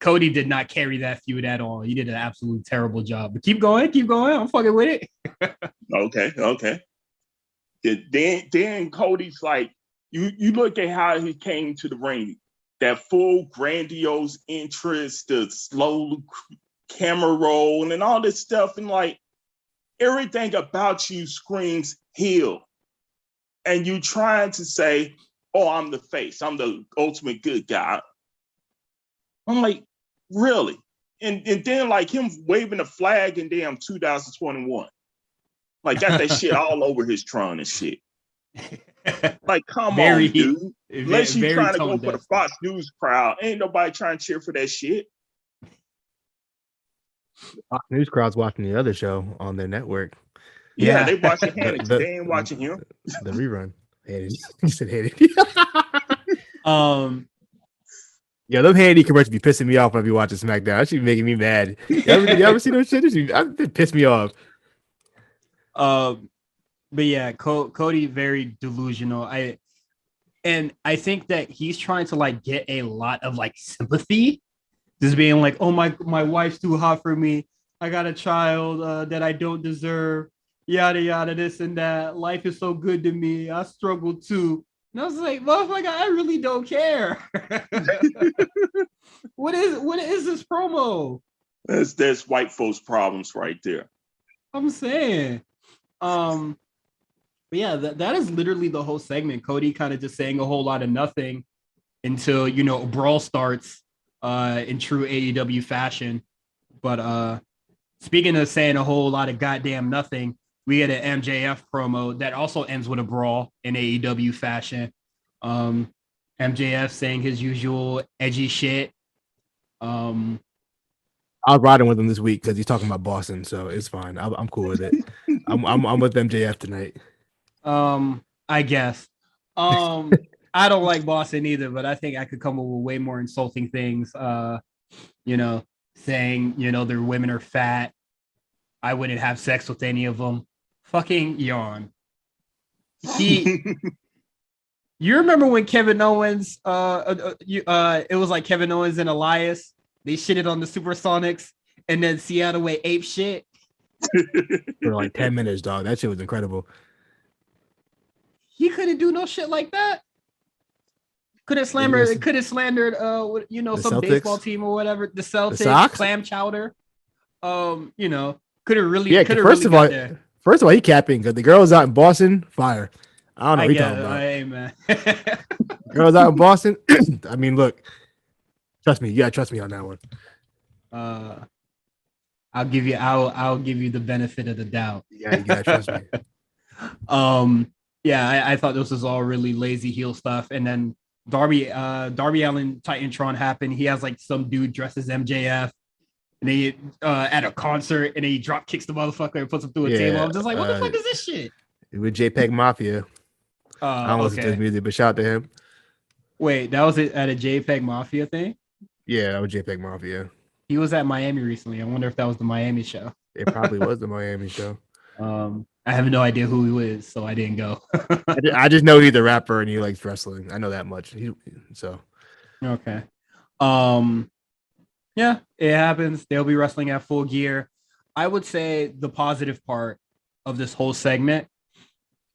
Cody did not carry that feud at all. He did an absolute terrible job. But keep going. I'm fucking with it. Okay. Then Cody's like, you look at how he came to the ring, that full grandiose entrance, the slow camera roll, and all this stuff, and like, everything about you screams heel. And you trying to say, oh, I'm the face, I'm the ultimate good guy. I'm like, really? And then like him waving a flag in damn 2021. Like, got that shit all over his Tron and shit. Like, come on, dude. Unless you trying to go for the Fox News crowd, ain't nobody trying to cheer for that shit. Fox News crowd's watching the other show on their network. Yeah, they watching Hannity. They ain't watching him. The rerun. Hannity. You said Hannity. Yeah, them Hannity commercials be pissing me off when I be watching SmackDown. That should be making me mad. You ever see those shit? It piss me off. But yeah, Cody, very delusional. I think that he's trying to like get a lot of like sympathy Just being like, oh, my wife's too hot for me. I got a child that I don't deserve. Yada yada, this and that. Life is so good to me. I struggle too. And I was like, motherfucker, I really don't care. What is this promo? That's white folks' problems right there. I'm saying. But yeah, that is literally the whole segment. Cody kind of just saying a whole lot of nothing until a brawl starts in true AEW fashion. But speaking of saying a whole lot of goddamn nothing, we get an MJF promo that also ends with a brawl in AEW fashion. MJF saying his usual edgy shit. I was riding with him this week because he's talking about Boston, so it's fine. I'm cool with it. I'm with MJF tonight. I guess. I don't like Boston either, but I think I could come up with way more insulting things. Saying their women are fat. I wouldn't have sex with any of them. Fucking yawn. You remember when Kevin Owens? It was like Kevin Owens and Elias. They shitted on the Supersonics, and then Seattle went ape shit for like 10 minutes, dog. That shit was incredible. He couldn't do no shit like that. Could have slandered, some Celtics? Baseball team or whatever. The Celtics, clam chowder. Could have really. Yeah. First of all, he capping because the girls out in Boston, fire. I don't know what you're talking about. Hey, man. Girls out in Boston. I mean, look. Trust me. You gotta trust me on that one. I'll give you the benefit of the doubt. Yeah, you gotta trust me. Yeah, I thought this was all really lazy heel stuff, and then Darby Allin Titantron happened. He has like some dude dressed as MJF, and he at a concert, and then he drop kicks the motherfucker and puts him through a table. I'm just like, what the fuck is this shit? With JPEG Mafia. I don't listen to his music, but shout out to him. Wait, that was it at a JPEG Mafia thing? Yeah, that was JPEG Mafia. He was at Miami recently. I wonder if that was the Miami show. It probably was the Miami show. I have no idea who he is, so I didn't go. I just know he's a rapper and he likes wrestling. I know that much. Okay. Yeah, it happens. They'll be wrestling at Full Gear. I would say the positive part of this whole segment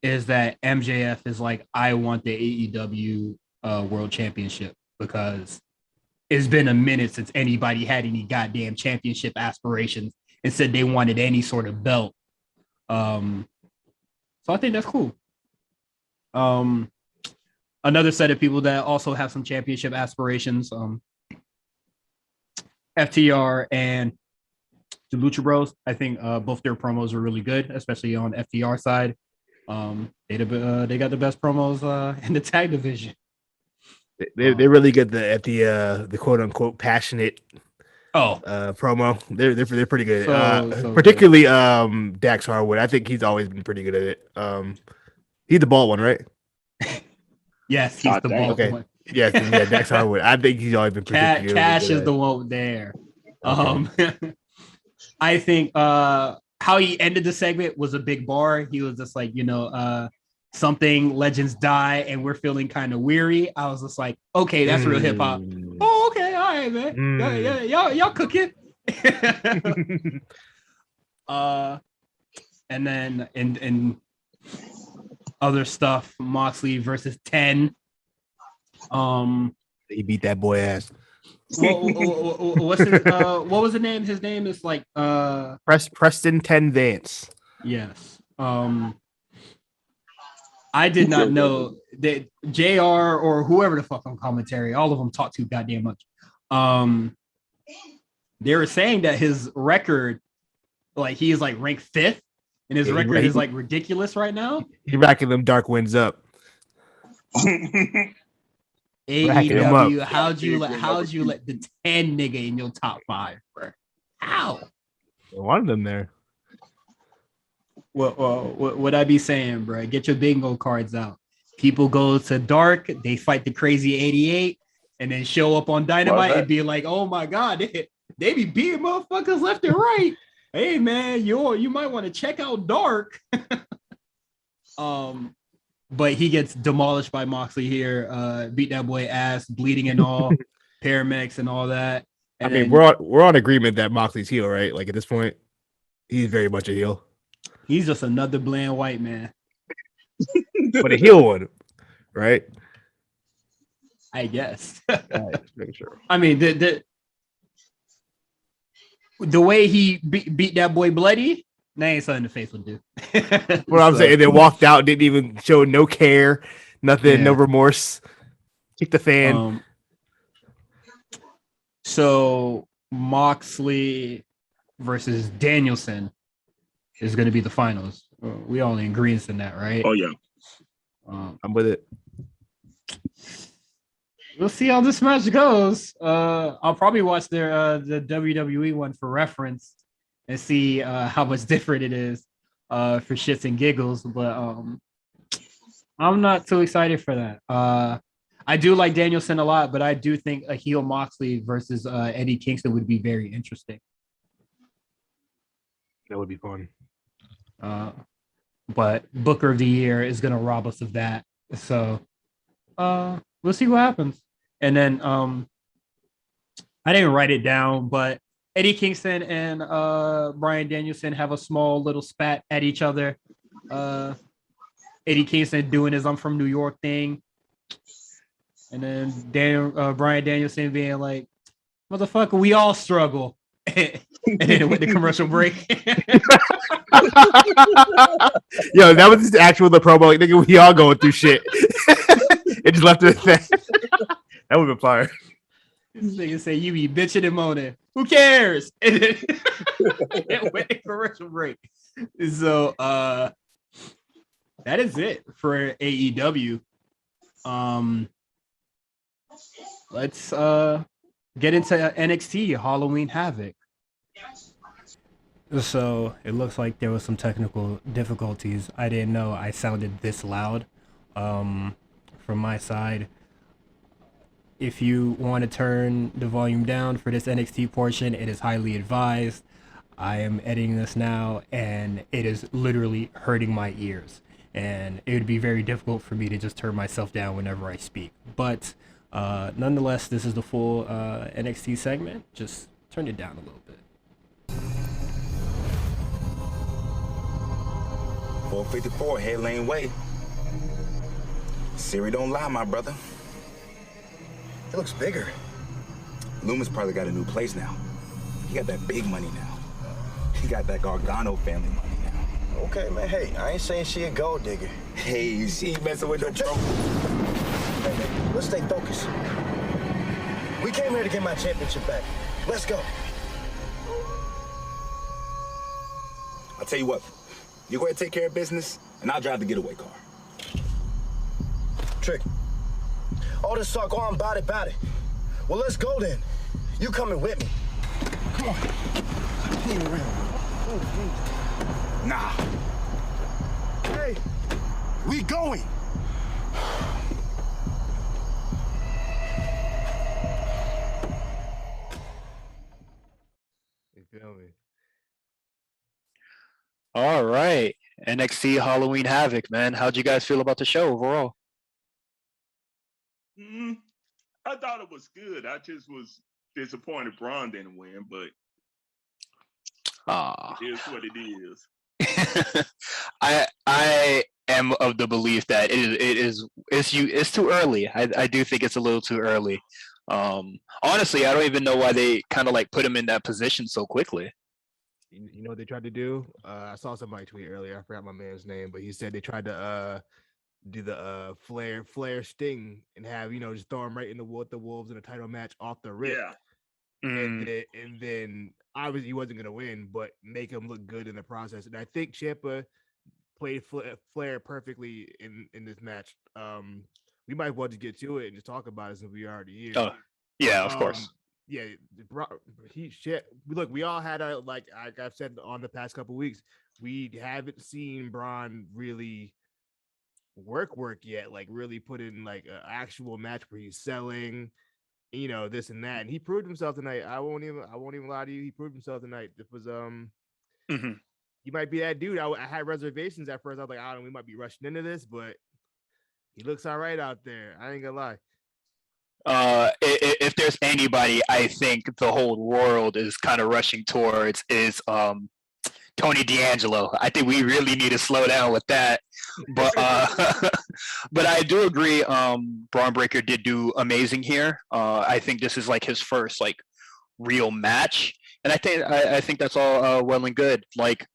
is that MJF is like, I want the AEW World Championship because it's been a minute since anybody had any goddamn championship aspirations and said they wanted any sort of belt. So I think that's cool. Another set of people that also have some championship aspirations, FTR and the Lucha Bros. I think both their promos were really good, especially on FTR side. They got the best promos in the tag division. They're really good at the quote unquote passionate promo. They're pretty good. Particularly good. Dax Harwood. I think he's always been pretty good at it. He's the bald one, right? Yes, he's the bald one. Yeah, Dax Harwood. I think he's always been pretty good. Cash is the one there. Okay. I think how he ended the segment was a big bar. He was just like, something legends die and we're feeling kind of weary. I was just like, okay, that's real hip hop. Oh, okay, all right, man. Yeah, y'all cooking. And then in other stuff, Moxley versus 10. He beat that boy ass. What's his what was the name? His name is like Preston 10 Vance. Yes. I did not know that JR or whoever the fuck on commentary, all of them talk too goddamn much. They were saying that his record, like he is like ranked 5th, and his record is like ridiculous right now. He's racking them dark winds up. AEW, how'd you let the 10 nigga in your top 5, bro? How? I wanted them there. What I be saying, bro? Get your bingo cards out. People go to dark, they fight the crazy 88, and then show up on Dynamite and be like, "Oh my god, they be beating motherfuckers left and right." Hey man, you might want to check out Dark. But he gets demolished by Moxley here. Beat that boy ass, bleeding and all, paramedics and all that. And I mean, we're on agreement that Moxley's heel, right? Like at this point, he's very much a heel. He's just another bland white man. But a heel one, right? I guess. Right, sure. I mean, the way he beat that boy bloody, that ain't something the face would do. What I'm saying, they walked out, didn't even show no care, nothing, no remorse. Kick the fan. So Moxley versus Danielson is going to be the finals. We all in agreement in that, right? Oh yeah, I'm with it. We'll see how this match goes. I'll probably watch their the WWE one for reference and see how much different it is for shits and giggles. But I'm not too excited for that. I do like Danielson a lot, but I do think a heel Moxley versus Eddie Kingston would be very interesting. That would be fun. But Booker of the Year is going to rob us of that. So we'll see what happens. And then I didn't write it down, but Eddie Kingston and Bryan Danielson have a small little spat at each other. Eddie Kingston doing his "I'm from New York" thing. And then Bryan Danielson being like, "Motherfucker, we all struggle." And then it went to commercial break. Yo, that was just actual the promo. Like, nigga, we all going through shit. It just left it at that. That would be fire. This nigga say, "You be bitching and moaning. Who cares?" And then it went to commercial break. So that is it for AEW. Let's get into NXT Halloween Havoc. So it looks like there was some technical difficulties. I didn't know I sounded this loud from my side. If you want to turn the volume down for this NXT portion, it is highly advised. I am editing this now, and it is literally hurting my ears. And it would be very difficult for me to just turn myself down whenever I speak. But nonetheless, this is the full NXT segment. Just turn it down a little bit. 454 Head Lane Way. Siri don't lie, my brother. It looks bigger. Luma's probably got a new place now. He got that big money now. He got that Gargano family money now. Okay, man, hey, I ain't saying she a gold digger. Hey, she ain't messing with no bro. Hey, let's stay focused. We came here to get my championship back. Let's go. I'll tell you what, you go ahead and take care of business, and I'll drive the getaway car. Trick. All this talk, I'm about it. Well, let's go then. You coming with me. Come on. Hang around. Nah. Hey, we going. You feel me? All right. NXT Halloween Havoc, man. How'd you guys feel about the show overall? I thought it was good. I just was disappointed Braun didn't win, but it is what it is. I am of the belief that it's too early. I do think it's a little too early. Honestly, I don't even know why they kind of like put him in that position so quickly. You know what they tried to do? I saw somebody tweet earlier. I forgot my man's name, but he said they tried to do the Flair Sting and have just throw him right in the Wolves in a title match off the rip. Yeah. And then obviously he wasn't gonna win, but make him look good in the process. And I think Ciampa played Flair perfectly in this match. We might want to get to it and just talk about it since we already here. Oh, yeah, of course. Yeah, look, we all had our, like I've said on the past couple of weeks, we haven't seen Braun really work yet, like really put in like an actual match where he's selling, this and that, and he proved himself tonight. I won't even lie to you, he proved himself tonight. This was he might be that dude. I had reservations at first. I was like, I don't know, we might be rushing into this, but he looks all right out there. I ain't gonna lie. If there's anybody I think the whole world is kind of rushing towards is Tony D'Angelo. I think we really need to slow down with that. But but I do agree. Braun Breaker did do amazing here. I think this is like his first like real match, and I think that's all well and good. Like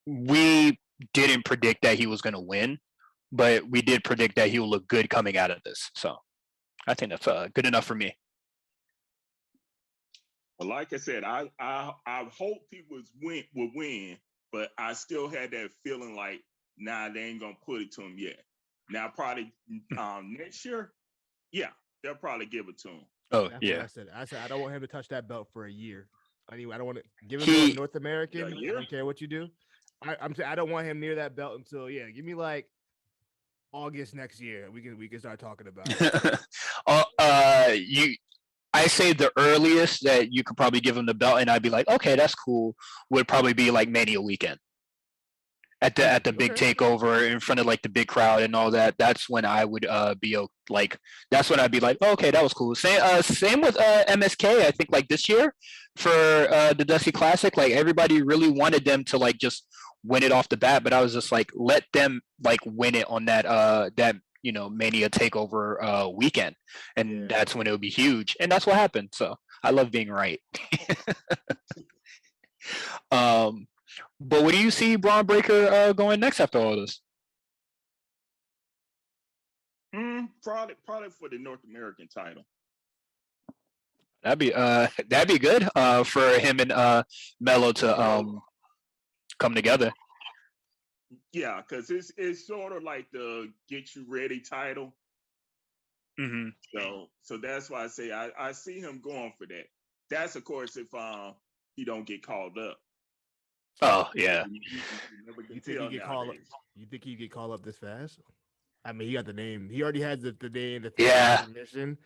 we didn't predict that he was going to win, but we did predict that he will look good coming out of this. So I think that's good enough for me. Well, like I said, I hoped he would win, but I still had that feeling like, nah, they ain't gonna put it to him yet. Now, probably next year, yeah, they'll probably give it to him. Oh, that's yeah. I said I don't want him to touch that belt for a year. Anyway, I don't want to give him North American. I don't care what you do. I don't want him near that belt until give me like August next year. We can start talking about it. I say the earliest that you could probably give him the belt, and I'd be like, okay, that's cool. Would probably be like Mania weekend at the big takeover in front of like the big crowd and all that. That's when I would be like, that's when I'd be like, oh, okay, that was cool. Same with MSK. I think like this year for the Dusty Classic, like everybody really wanted them to like just win it off the bat, but I was just like, let them like win it on that Mania takeover weekend, and that's when it would be huge, and that's what happened. So I love being right. But what do you see Braun Breaker going next after all this? Probably for the North American title. That'd be good for him and Melo to come together. Yeah, because it's sort of like the get you ready title. Mm-hmm. So that's why I say I see him going for that. That's of course if he don't get called up. Oh yeah. You think he get called up? You think he get called up this fast? I mean, he got the name. He already has the name. The mission.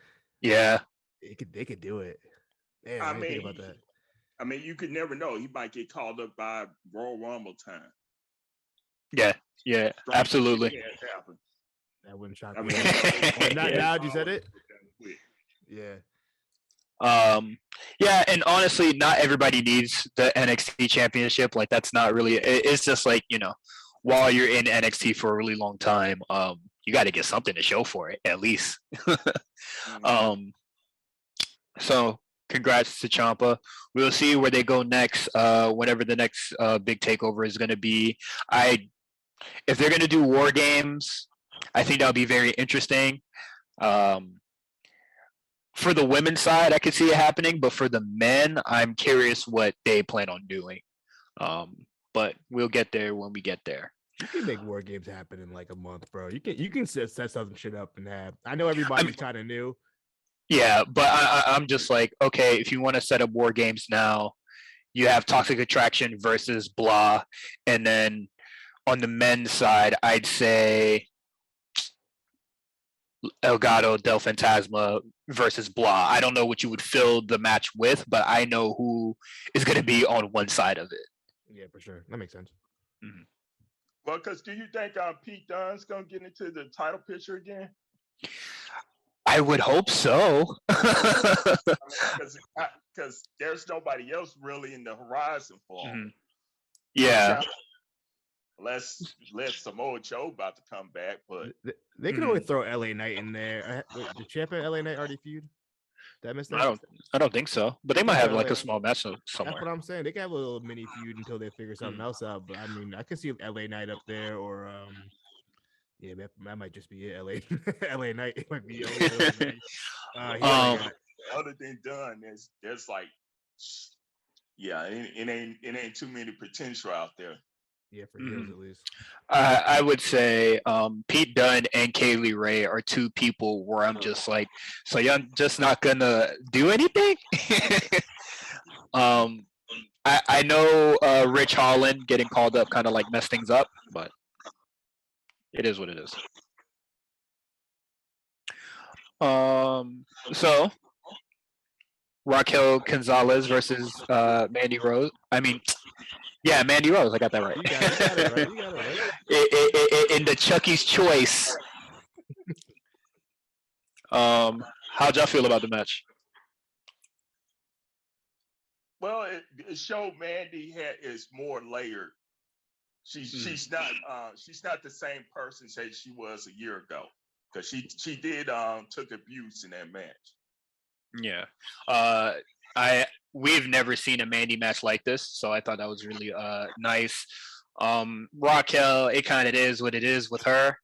Yeah. They could do it. Man, I mean, think about that. I mean, you could never know. He might get called up by Royal Rumble time. Yeah, absolutely. That wouldn't shock me. Now you said it. Yeah. Yeah, and honestly, not everybody needs the NXT championship. Like that's not really. It's just like while you're in NXT for a really long time, you got to get something to show for it at least. So congrats to Ciampa. We'll see where they go next. Whenever the next big takeover is going to be. If they're going to do War Games, I think that'll be very interesting. For the women's side, I could see it happening, but for the men, I'm curious what they plan on doing. But we'll get there when we get there. You can make War Games happen in like a month, bro. You can set some shit up and have. I know everybody's kind of new. Yeah, but I'm just like, okay, if you want to set up War Games now, you have Toxic Attraction versus blah, and then on the men's side, I'd say Elgato Del Fantasma versus blah. I don't know what you would fill the match with, but I know who is going to be on one side of it. Yeah, for sure. That makes sense. Mm-hmm. Well, because do you think Pete Dunne's going to get into the title picture again? I would hope so. Because there's nobody else really in the horizon for him. Mm-hmm. Yeah. Unless Samoa Joe about to come back, but they can always throw LA Knight in there. The champion LA Knight already feud? Did I miss that? I don't think so. But they might have like a small match somewhere. That's what I'm saying. They can have a little mini feud until they figure something else out. But I mean, I can see LA Knight up there, or that might just be it. LA Knight. It might be other than Dunn, there's like it ain't too many potential out there. Yeah, for years at least. I would say Pete Dunne and Kaylee Ray are two people where I'm just like, so you're just not gonna do anything. I know Rich Holland getting called up kind of like messed things up, but it is what it is. So Raquel Gonzalez versus Mandy Rose. Mandy Rose. I got that right. You got it right. In the Chucky's Choice. How'd y'all feel about the match? Well, it showed Mandy is more layered. She's not the same person that she was a year ago, because she did took abuse in that match. Yeah. We've never seen a Mandy match like this, so I thought that was really nice. Raquel, it kind of is what it is with her,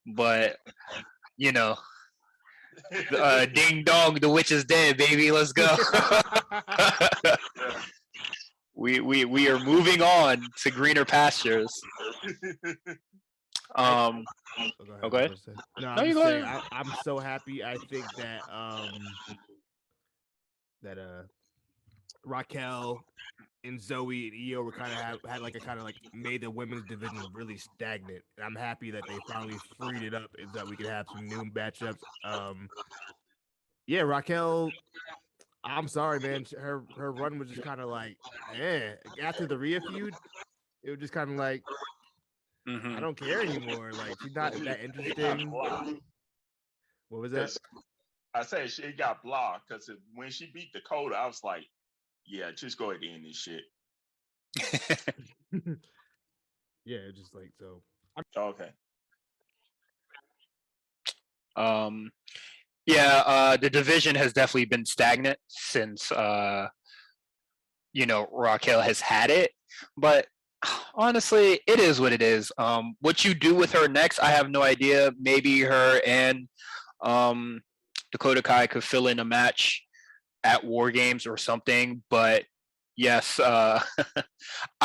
but you know, ding dong, the witch is dead, baby. Let's go. We are moving on to greener pastures. Go ahead. No, I'm just saying, I'm so happy. I think that Raquel and Zoe and Io were kind of had made the women's division really stagnant. And I'm happy that they finally freed it up, and that we could have some new matchups. Yeah, Raquel. I'm sorry, man. Her run was just kind of like, after the Rhea feud, it was just kind of like, I don't care anymore. Like, she's not that interesting. What was that? I said she got blocked because when she beat Dakota, I was like, yeah, just go ahead and end this shit. Yeah, just like so. Okay. Yeah, the division has definitely been stagnant since Raquel has had it, but honestly, it is what it is. What you do with her next, I have no idea. Maybe her and Dakota Kai could fill in a match at War Games or something, but yes, I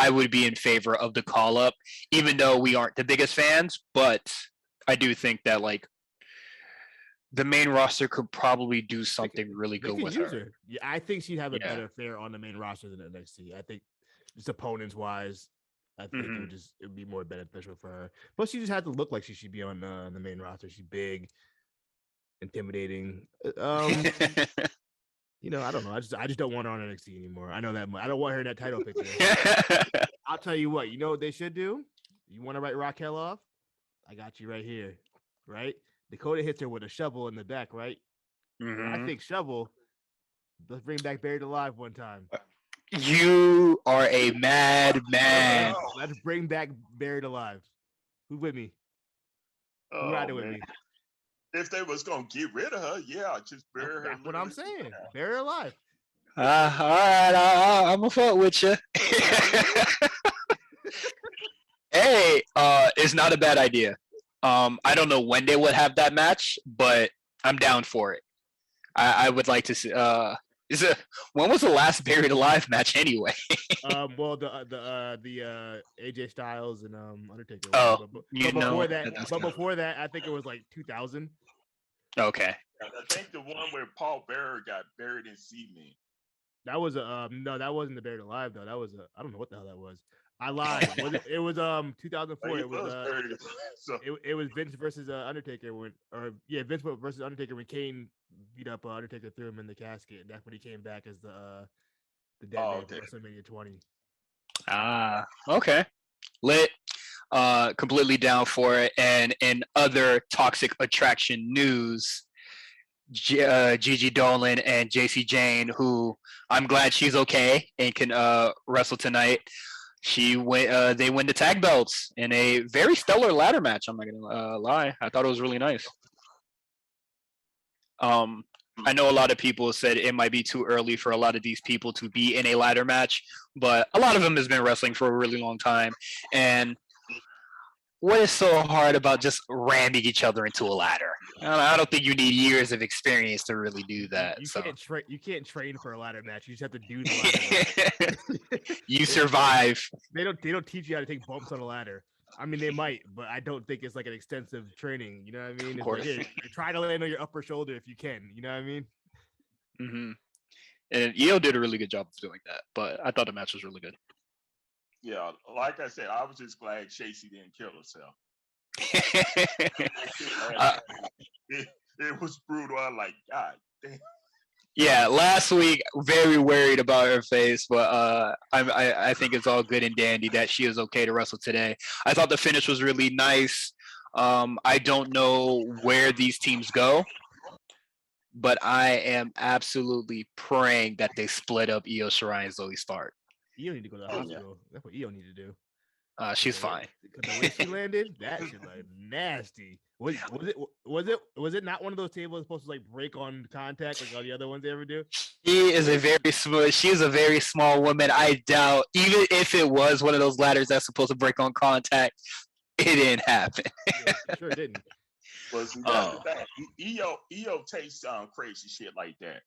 would be in favor of the call up, even though we aren't the biggest fans, but I do think that like the main roster could probably do something really good with her. Yeah, I think she'd have a better fare on the main roster than NXT. I think just opponents wise, I think it would be more beneficial for her. Plus, she just had to look like she should be on the main roster. She's big, intimidating. I don't know. I just don't want her on NXT anymore. I know that much. I don't want her in that title picture. I'll tell you what. You know what they should do? You want to write Raquel off? I got you right here. Right? Dakota hits her with a shovel in the back, right? I think shovel. Let's bring back Buried Alive one time. You are a mad man. Let's bring back Buried Alive. Who's with me? Who's riding with me? If they was gonna get rid of her, yeah, just bury her. That's what I'm saying. Bury her alive. All right, I'm a fuck with you. Hey, it's not a bad idea. I don't know when they would have that match, but I'm down for it. I would like to see. When was the last Buried Alive match anyway? Well, the AJ Styles and Undertaker. Oh, before that, I think it was like 2000. Okay. I think the one where Paul Bearer got buried in cement. That was no, that wasn't the Buried Alive though. That was I don't know what the hell that was. I lied. It was 2004. It was Vince versus Undertaker Vince versus Undertaker when Kane beat up Undertaker, threw him in the casket, and that's when he came back as the dead man for WrestleMania 20. Okay. Lit. Completely down for it. And in other Toxic Attraction news, Gigi Dolan and JC Jane, who I'm glad she's okay and can wrestle tonight. They win the tag belts in a very stellar ladder match. I'm not gonna lie. I thought it was really nice. I know a lot of people said it might be too early for a lot of these people to be in a ladder match, but a lot of them has been wrestling for a really long time. And what is so hard about just ramming each other into a ladder? I don't think you need years of experience to really do that. You can't train for a ladder match. You just have to do the ladder match. You survive. They don't teach you how to take bumps on a ladder. I mean, they might, but I don't think it's like an extensive training. You know what I mean? Of course. Like, try to land on your upper shoulder if you can. You know what I mean? Mm-hmm. And Io did a really good job of doing that, but I thought the match was really good. Yeah, like I said, I was just glad Shacey didn't kill herself. It was brutal. I'm like, God damn. Yeah, last week, very worried about her face, but I think it's all good and dandy that she is okay to wrestle today. I thought the finish was really nice. I don't know where these teams go, but I am absolutely praying that they split up Io Shirai and Zoe Stark. You need to go to the hospital. That's what Io need to do. She's fine. Because the way she landed, that shit like nasty. Was it not one of those tables supposed to like break on contact like all the other ones they ever do? She is a very small woman. I doubt, even if it was one of those ladders that's supposed to break on contact, it didn't happen. Yeah, sure didn't. Well, see, that's the thing. Io takes crazy shit like that.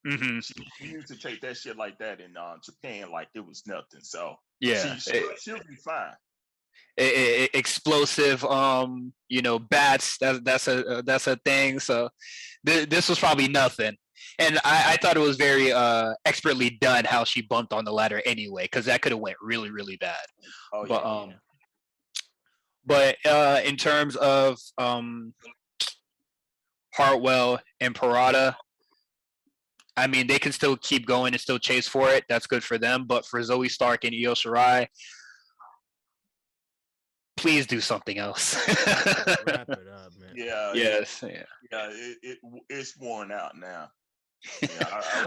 Mm-hmm. She used to take that shit like that in Japan like it was nothing. So yeah, she'll be fine. Explosive, bats. That's a thing. So this was probably nothing. And I thought it was very expertly done how she bumped on the ladder anyway, because that could have went really, really bad. Oh, yeah. But in terms of Hartwell and Parada, I mean, they can still keep going and still chase for it. That's good for them. But for Zoe Stark and Io Shirai, please do something else. Wrap it up, man. Yeah. Yes. Yeah. It's worn out now. Yeah,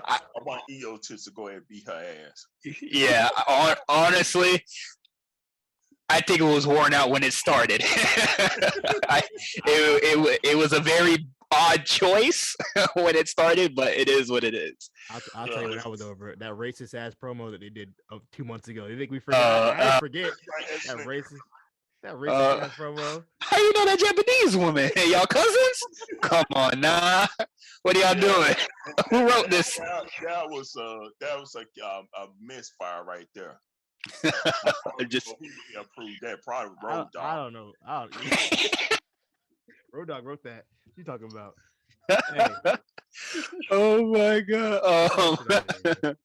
I want Io to go ahead and beat her ass. Yeah. Honestly, I think it was worn out when it started. It was a very odd choice when it started, but it is what it is. I'll tell you when I was over it. That racist ass promo that they did 2 months ago. You think we forgot? I forget that racist ass promo. How you know that Japanese woman? Hey, y'all cousins? Come on, nah. What are y'all doing? Who wrote this? That was a misfire right there. Just approved that. Probably Road Dogg. I don't know. Road Dogg wrote that. What you talking about? Hey. Oh my god.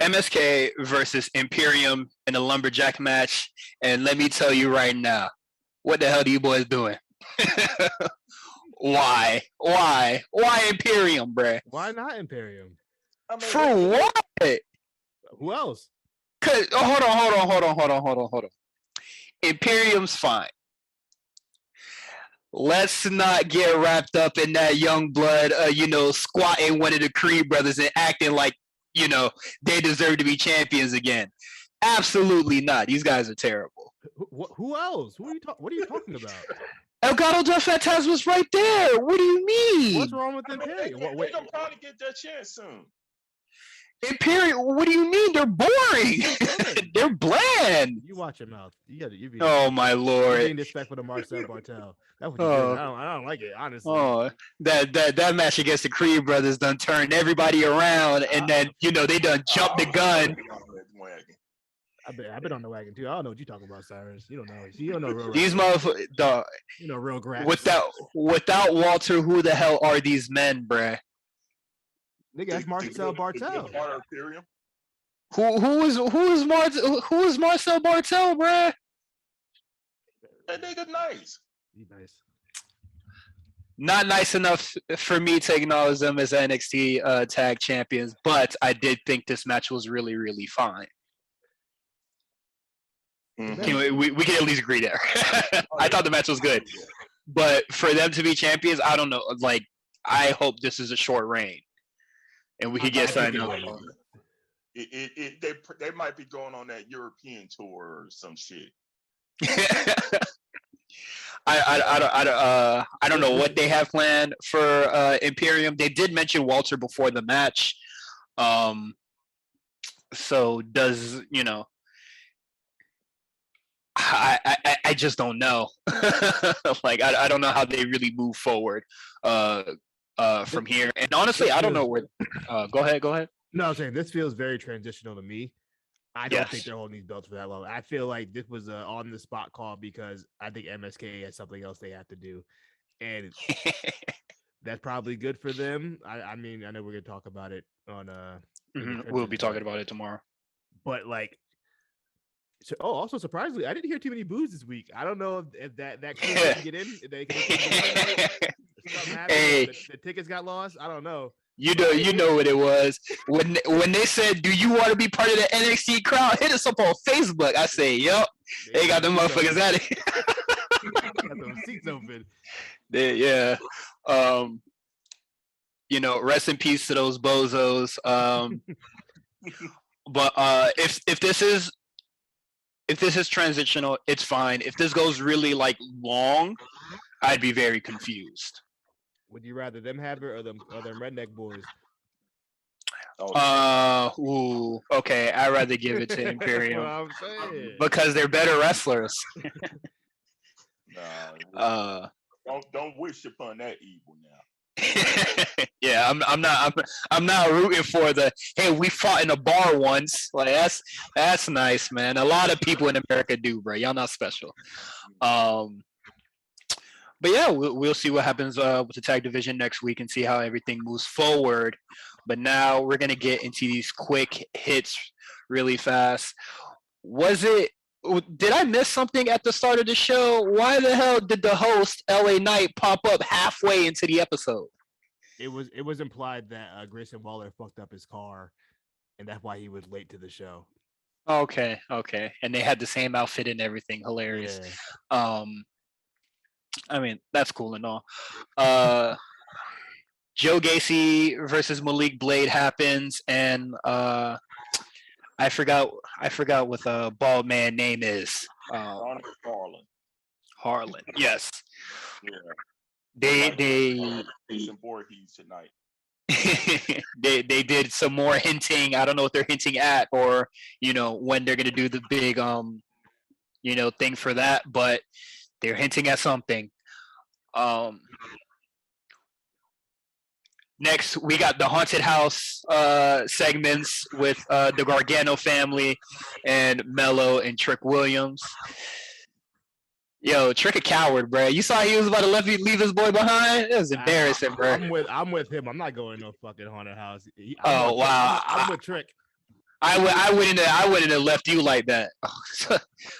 MSK versus Imperium in a lumberjack match, and let me tell you right now, what the hell are you boys doing? Why Imperium, bruh? Why not Imperium? I mean, for what? Who else? Hold on. Imperium's fine. Let's not get wrapped up in that young blood, squatting one of the Creed brothers and acting like, they deserve to be champions again. Absolutely not. These guys are terrible. Who else? What are you talking about? Elgato Del Fantasma was right there. What do you mean? What's wrong with Imperium? They're gonna probably get their chance soon. Imperium, what do you mean? They're boring. They're bland. You watch your mouth. You be. Oh my lord! Being disrespectful to Marcel Bartel. That's what you're doing. I don't like it, honestly. Oh, that match against the Creed brothers done turned everybody around, and then they done jumped the gun. I've been on the wagon too. I don't know what you're talking about, Cyrus. You don't know. You don't know real. These motherfuckers, dog. Real grass. Without Walter, who the hell are these men, bruh? Nigga, that's Marcel Bartel. Who is Marcel Bartel, bruh? That nigga nice. He's nice. Not nice enough for me to acknowledge them as NXT tag champions, but I did think this match was really, really fine. Mm-hmm. We can at least agree there. I thought the match was good, but for them to be champions, I don't know. Like, I hope this is a short reign, and we could get something. They might be going on that European tour or some shit. I don't know what they have planned for Imperium. They did mention Walter before the match, so does I just don't know. Like I don't know how they really move forward from here. And honestly, I don't know where. Go ahead. No, I'm saying this feels very transitional to me. I don't think they're holding these belts for that long. I feel like this was on the spot call because I think MSK has something else they have to do, and that's probably good for them. I mean, I know we're gonna talk about it on. We'll be talking about it tomorrow. But like. So, also surprisingly, I didn't hear too many boos this week. I don't know if that can get in. If they can hey, the tickets got lost. I don't know. You know what it was when they said, "Do you want to be part of the NXT crowd?" Hit us up on Facebook. I say, "Yup." They got the motherfuckers out of here. Got them he's open. Yeah. Rest in peace to those bozos. But if this is transitional, it's fine. If this goes really like long, I'd be very confused. Would you rather them have it or them redneck boys? Okay. I'd rather give it to Imperium. That's what I'm saying. Because they're better wrestlers. Don't wish upon that evil now. Yeah, I'm not rooting for the hey, we fought in a bar once. Like that's nice, man. A lot of people in America do, bro. Y'all not special. But yeah, we'll see what happens with the tag division next week and see how everything moves forward. But now we're gonna get into these quick hits really fast. Did I miss something at the start of the show? Why the hell did the host LA Knight pop up halfway into the episode? It was implied that Grayson Waller fucked up his car, and that's why he was late to the show. Okay, and they had the same outfit and everything. Hilarious. Yeah. I mean, that's cool and all. Joe Gacy versus Malik Blade happens, and I forgot what the bald man name is. Harlan. Yes. Yeah. They Voorhees tonight. they did some more hinting. I don't know what they're hinting at, or when they're gonna do the big thing for that, but they're hinting at something. Next, we got the haunted house segments with the Gargano family and Mello and Trick Williams. Yo, Trick a coward, bro. You saw he was about to leave his boy behind? It was embarrassing, bro. I'm with him. I'm not going no fucking haunted house. Wow. I'm with Trick. I wouldn't have left you like that.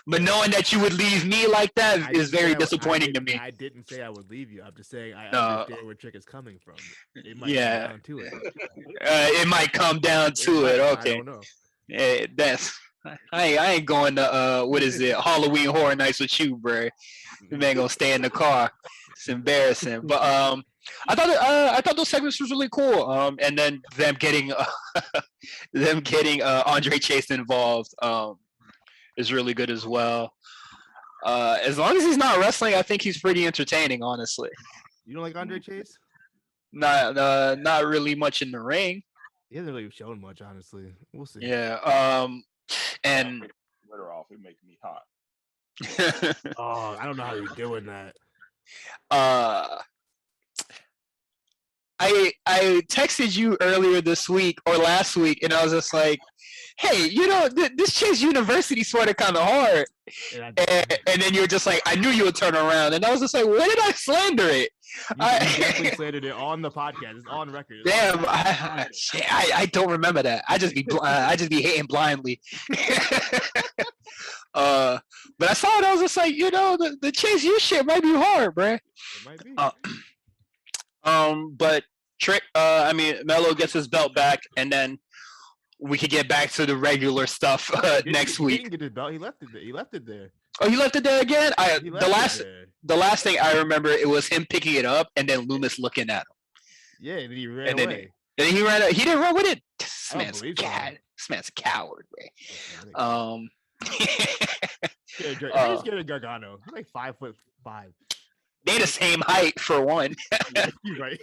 But knowing that you would leave me like that is very disappointing to me. I didn't say I would leave you. I'm just saying I understand where Trick is coming from. It might come down to it. It might come down to it. Okay. I don't know. I ain't going to what is it? Halloween Horror Nights with you, bro. You man gonna stay in the car. It's embarrassing. But I thought those segments was really cool. And then them getting Andre Chase involved is really good as well. As long as he's not wrestling, I think he's pretty entertaining, honestly. You don't like Andre Chase? Not really much in the ring. He hasn't really shown much, honestly. We'll see. Yeah. And sweater off, it makes me hot. Oh, I don't know how you're doing that. I texted you earlier this week or last week, and I was just like, "Hey, this Chase University sweater kind of hard." And then you were just like, "I knew you would turn around," and I was just like, "When did I slander it?" You definitely slandered it on the podcast. It's on record. Damn, I don't remember that. I just be hating blindly. But I saw it. I was just like, the Chase U shit might be hard, bro. It might be. But Trick, Mello gets his belt back, and then we could get back to the regular stuff next week. He didn't get his belt. He left it there. Oh, he left it there again? The last thing I remember, it was him picking it up and then Loomis looking at him. Yeah, and he ran away. Then he ran. He didn't run with it. This man's a coward, man. He's getting Gargano. He's like 5'5". They the same height for one. You're right.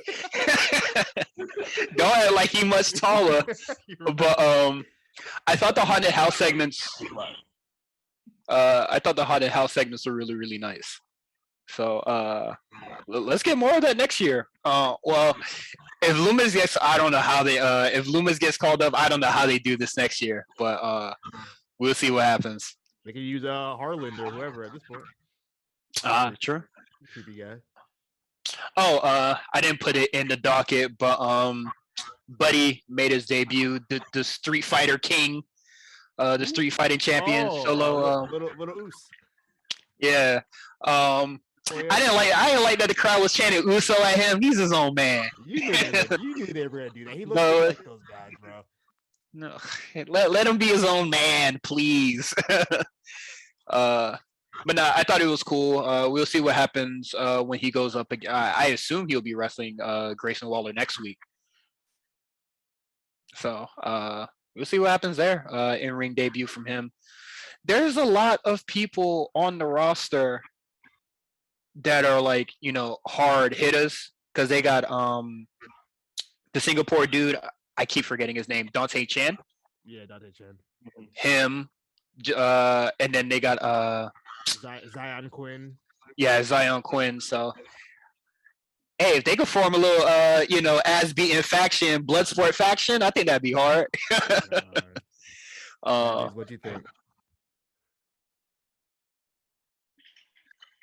Don't act like he much taller. Right. But I thought the haunted house segments. Were really, really nice. So let's get more of that next year. Well, if Loomis gets, I don't know how they. If Loomis gets called up, I don't know how they do this next year. But we'll see what happens. They can use Harland or whoever at this point. True. Creepy guy. Oh, I didn't put it in the docket, but Buddy made his debut. The Street Fighter King, the Street Fighting Champion, Solo. Little Oos. Yeah. I didn't like that the crowd was chanting Uso at him. He's his own man. You knew they were gonna do that. He looked like those guys, bro. No, let him be his own man, please. But no, I thought it was cool. We'll see what happens when he goes up again. I assume he'll be wrestling Grayson Waller next week. So we'll see what happens there. In-ring debut from him. There's a lot of people on the roster that are like, hard hitters because they got the Singapore dude. I keep forgetting his name. Dante Chan. Yeah, Dante Chan. Him. And then they got Zion Quinn. Yeah, Zion Quinn. So, hey, if they could form a little, ass beating faction, Bloodsport faction, I think that'd be hard. What do you think?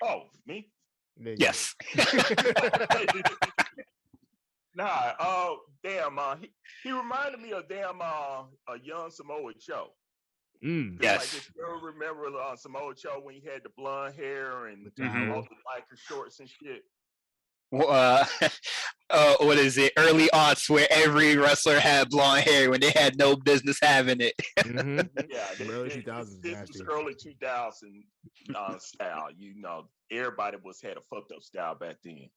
Oh, me? Yes. Nah. Damn. He reminded me of a young Samoa Joe. Yes. Like, if you remember Samoa Joe when he had the blonde hair and all the biker shorts and shit. What is it? Early aughts where every wrestler had blonde hair when they had no business having it. Yeah, early 2000s. This was early 2000 style. Everybody had a fucked up style back then.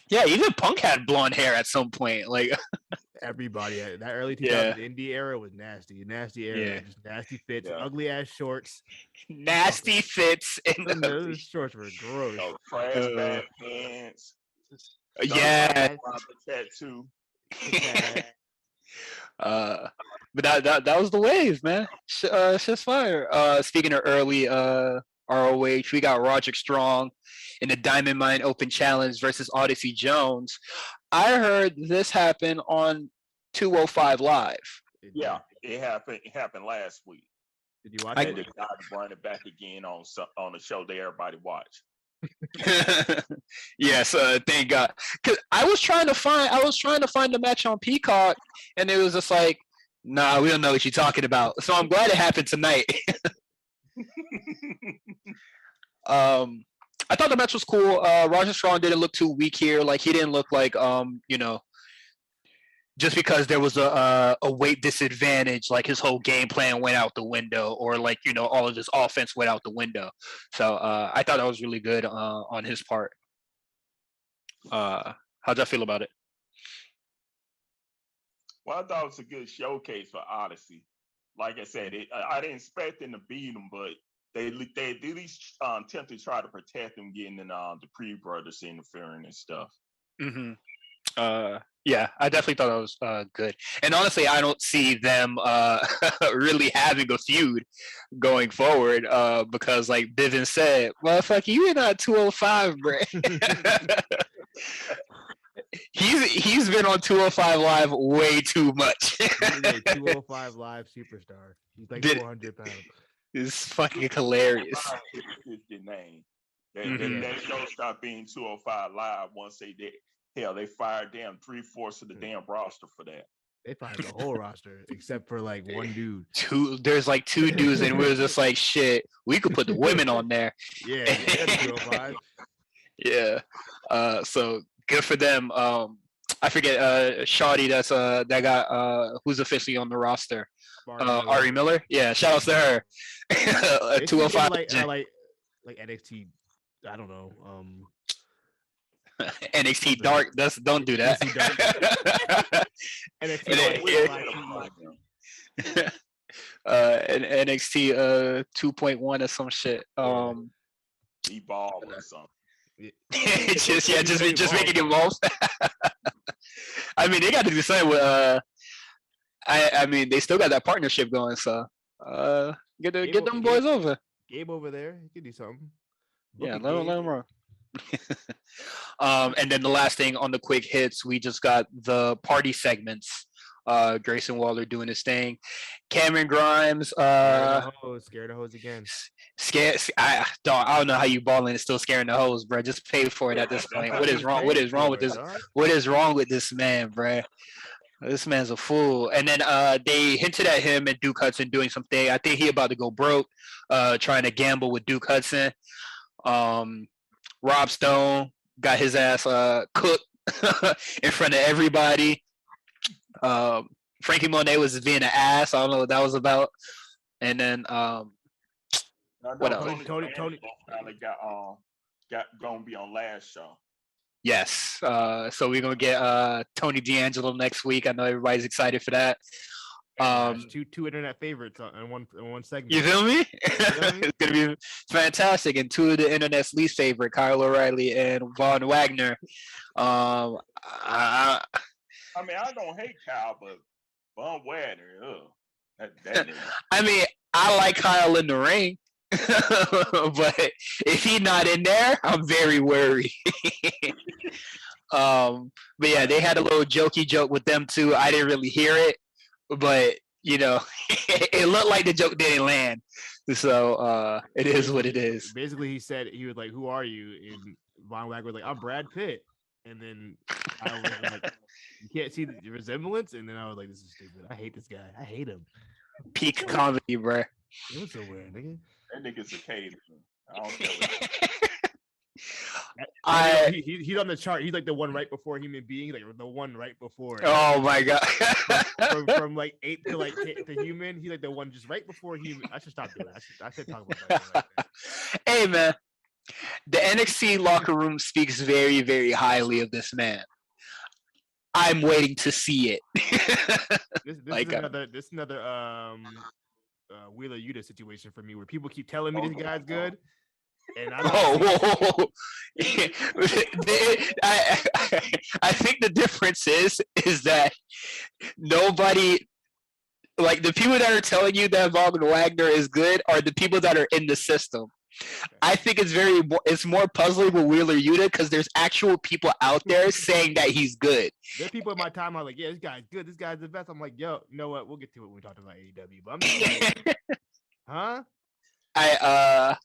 Yeah, even Punk had blonde hair at some point. Like everybody, that early 2000s indie era was nasty. Nasty era, just nasty fits, ugly ass shorts, nasty fits, and those shorts were gross. Trash bag pants. Yeah, tattoo. But that was the wave, man. Shit's fire. Speaking of early ROH, we got Roderick Strong in the Diamond Mine Open Challenge versus Odyssey Jones. I heard this happened on 205 Live. Yeah, it happened. It happened last week. Did you watch it? They got to run it back again on a show that everybody watched. Yes, thank God. Cause I was trying to find the match on Peacock, and it was just like, nah, we don't know what you're talking about. So I'm glad it happened tonight. I thought the match was cool. Roger Strong didn't look too weak here. Like he didn't look like just because there was a weight disadvantage, like his whole game plan went out the window, or like all of his offense went out the window. So I thought that was really good on his part. How'd y'all feel about it? Well, I thought it was a good showcase for Odyssey. Like I said, I didn't expect them to beat him, but they at least attempt to try to protect him getting in the Pre Brothers interfering and stuff. Mm-hmm. Yeah, I definitely thought that was good. And honestly, I don't see them really having a feud going forward because, like Bivens said, motherfucker, you in that 205, bro. He's been on 205 Live way too much. He's a 205 Live superstar. He's like 400 pounds. It's fucking hilarious. His name. That show stopped being 205 Live once they did. Hell, they fired damn 3/4 of the damn roster for that. They fired the whole roster except for like one dude. There's like two dudes, and we're just like, shit, we could put the women on there. Yeah, 205. Yeah. So good for them. I forget Shawty that got who's officially on the roster. Ari Miller. Yeah, shout outs to her. 205 like NXT. I don't know. NXT Dark. Don't do that. NXT 2.1 or some shit. Evolve or something. just making it evolve. I mean, they got to do something with. I mean, they still got that partnership going, so get them boys over. Gabe over there, he can do something. Yeah, let him run. And then the last thing on the quick hits, we just got the party segments. Grayson Waller doing his thing. Cameron Grimes. Scared of hoes again. I don't know how you balling and still scaring the hoes, bro. Just pay for it at this point. What is wrong? What is wrong with this? What is wrong with this man, bro? This man's a fool. And then they hinted at him and Duke Hudson doing something. I think he about to go broke, trying to gamble with Duke Hudson. Rob Stone got his ass cooked in front of everybody. Frankie Monet was being an ass. I don't know what that was about. And then what else? Tony finally got gonna be on last show. Yes. So we're gonna get Tony D'Angelo next week. I know everybody's excited for that. Two internet favorites in one segment. You feel me? It's gonna be fantastic. And two of the internet's least favorite, Kyle O'Reilly and Von Wagner. I mean, I don't hate Kyle, but Von Wagner, I mean, I like Kyle in the ring, but if he's not in there, I'm very worried. But yeah, they had a little jokey joke with them too. I didn't really hear it, but you know, it looked like the joke didn't land. So it is what it is. Basically, he said, he was like, "Who are you?" And Von Wagner was like, "I'm Brad Pitt." And then I was like, "You can't see the resemblance." And then I was like, "This is stupid. I hate this guy. I hate him." Peak comedy, bro. It was so weird, nigga. That nigga's a caveman. I don't care. He's on the chart. He's like the one right before human being, like the one right before. Oh my god! from like ape to like to human, he's like the one just right before human. I should stop doing that. I should talk about that. Hey man, the NXT locker room speaks very, very highly of this man. I'm waiting to see it. This is another Wheeler Yuta situation for me, where people keep telling me this guy's good, and I I think the difference is that nobody, like the people that are telling you that Von Wagner is good are the people that are in the system. I think it's more puzzling with Wheeler Yuta because there's actual people out there saying that he's good. There are people in my time are like, "Yeah, this guy's good. This guy's the best." I'm like, "Yo, you know what? We'll get to it when we talk about AEW." But I'm just like, huh? I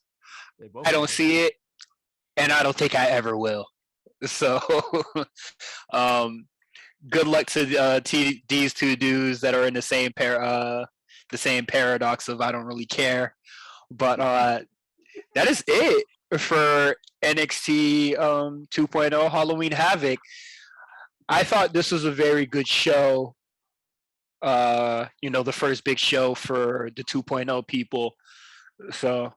don't see it, and I don't think I ever will. So, good luck to these two dudes that are in the same paradox of I don't really care. But that is it for NXT 2.0 Halloween Havoc. I thought this was a very good show. The first big show for the 2.0 people. So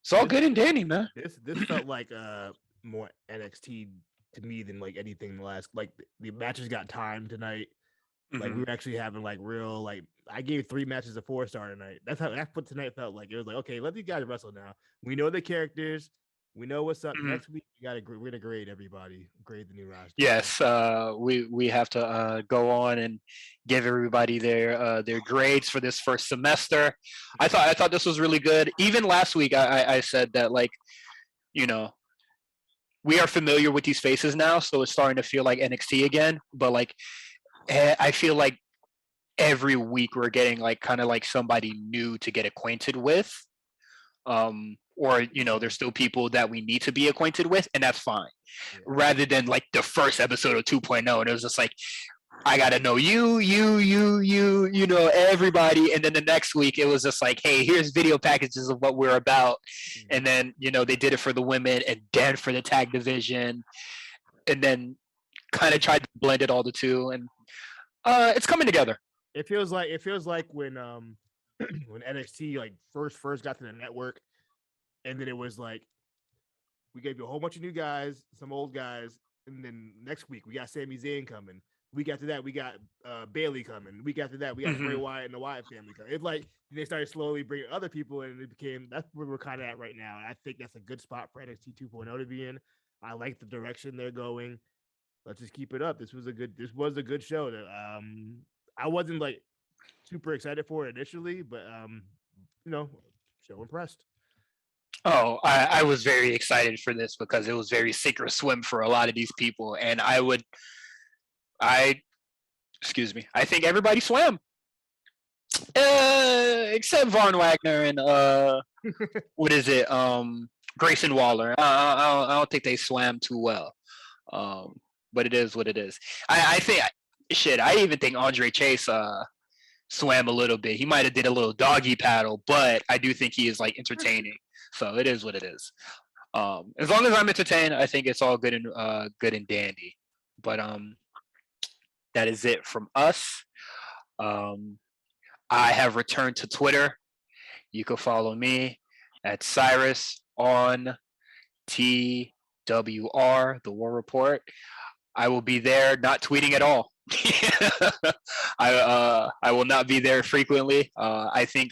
it's all good and dandy, man. This felt like more NXT to me than like anything last. Like the matches got timed tonight. Like we were actually having like real like I gave 3 matches a 4-star tonight. That's what tonight felt like. It was like, okay, let these guys wrestle now. We know the characters. We know what's up. Next week we're gonna grade everybody. Grade the new roster. Yes, we have to go on and give everybody their grades for this first semester. I thought this was really good. Even last week I said that, like, we are familiar with these faces now, so it's starting to feel like NXT again. But like, I feel like every week we're getting like kind of like somebody new to get acquainted with. Or there's still people that we need to be acquainted with, and that's fine. Yeah. Rather than like the first episode of 2.0, and it was just like, I gotta know you, everybody, and then the next week it was just like, hey, here's video packages of what we're about, and then they did it for the women and then for the tag division, and then kind of tried to blend it all the two, and it's coming together. It feels like when when NXT like first got to the network. And then it was like, we gave you a whole bunch of new guys, some old guys, and then next week we got Sami Zayn coming. Week after that we got Bailey coming. Week after that we got Bray Wyatt and the Wyatt family coming. It's like they started slowly bringing other people, and that's where we're kind of at right now. And I think that's a good spot for NXT 2.0 to be in. I like the direction they're going. Let's just keep it up. This was a good show. That I wasn't like super excited for it initially, but show impressed. Oh, I was very excited for this because it was very sink or swim for a lot of these people. And I think everybody swam. Except Von Wagner and what is it? Grayson Waller. I don't think they swam too well. But it is what it is. I even think Andre Chase swam a little bit. He might have did a little doggy paddle, but I do think he is like entertaining. So it is what it is. As long as I'm entertained, I think it's all good and dandy. But that is it from us. I have returned to Twitter. You can follow me at Cyrus on TWR, the War Report. I will be there, not tweeting at all. I will not be there frequently. I think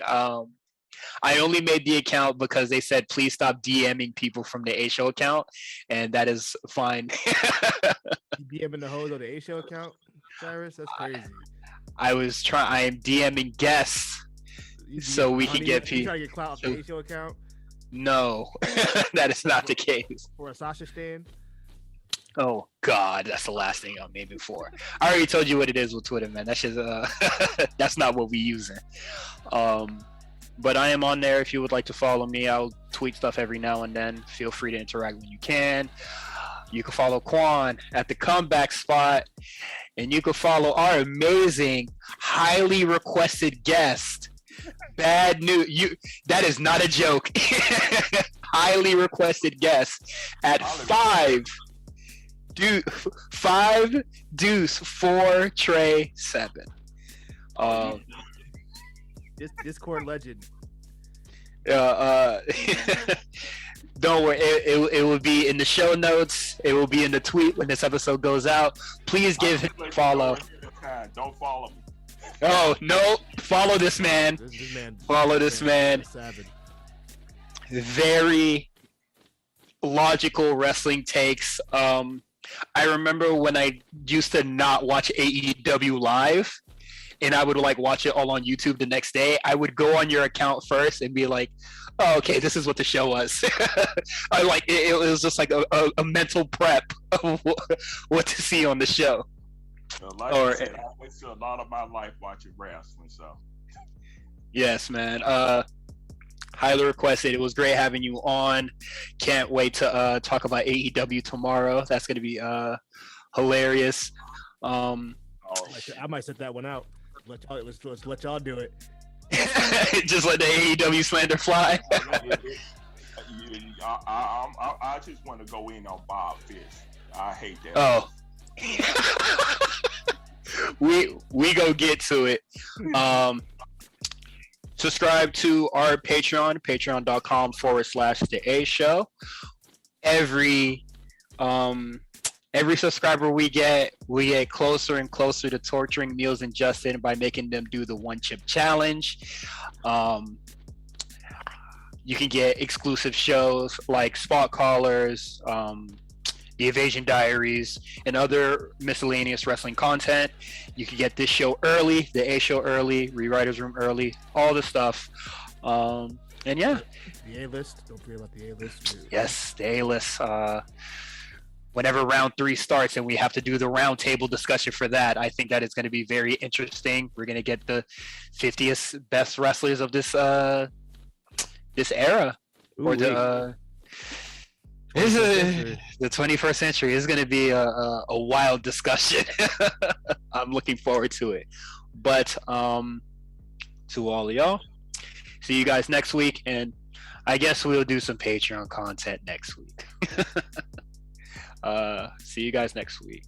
I only made the account because they said please stop DMing people from the A Show account, and that is fine. You DMing the hoes on the A Show account, Cyrus? That's crazy. I am DMing guests so we can get people. You trying to get clout off the A Show account? No, that is not the case. For a Sasha stand? Oh God, that's the last thing I'm aiming for. I already told you what it is with Twitter, man. That's just that's not what we using. But I am on there if you would like to follow me. I'll tweet stuff every now and then. Feel free to interact when you can. You can follow Quan at the Comeback Spot, and you can follow our amazing, highly requested guest. Bad news. That is not a joke. Highly requested guest at 5 Deuce 4 Trey 7. Discord legend. Don't worry, it will be in the show notes. It will be in the tweet when this episode goes out. Please give him a follow. Don't follow me. Oh no! Follow this man. Follow this man. Very logical wrestling takes. I remember when I used to not watch AEW live, and I would like watch it all on YouTube the next day. I would go on your account first and be like, "Oh, okay, this is what the show was." I like it was just like a mental prep of what to see on the show. I said, I wasted a lot of my life watching wrestling. So yes, man. Highly requested. It was great having you on. Can't wait to talk about AEW tomorrow. That's going to be hilarious. I might set that one out. Let's let y'all do it. Just let the AEW slander fly. I just want to go in on Bob Fish. I hate that. Oh. we go get to it. Subscribe to our Patreon, patreon.com/The A Show. Every subscriber we get closer and closer to torturing Meals and Justin by making them do the one chip challenge. You can get exclusive shows like Spot Callers, The Evasion Diaries, and other miscellaneous wrestling content. You can get this show early, the A Show early, Rewriters Room early, all the stuff. And yeah. The A-list. Don't forget about the A-list. Yes, the A-list. Whenever round 3 starts and we have to do the round table discussion for that, I think that is going to be very interesting. We're going to get the 50th best wrestlers of this this era. Ooh, or the this is the 21st century. Is going to be a wild discussion. I'm looking forward to it. But to all of y'all, see you guys next week, and I guess we'll do some Patreon content next week. See you guys next week.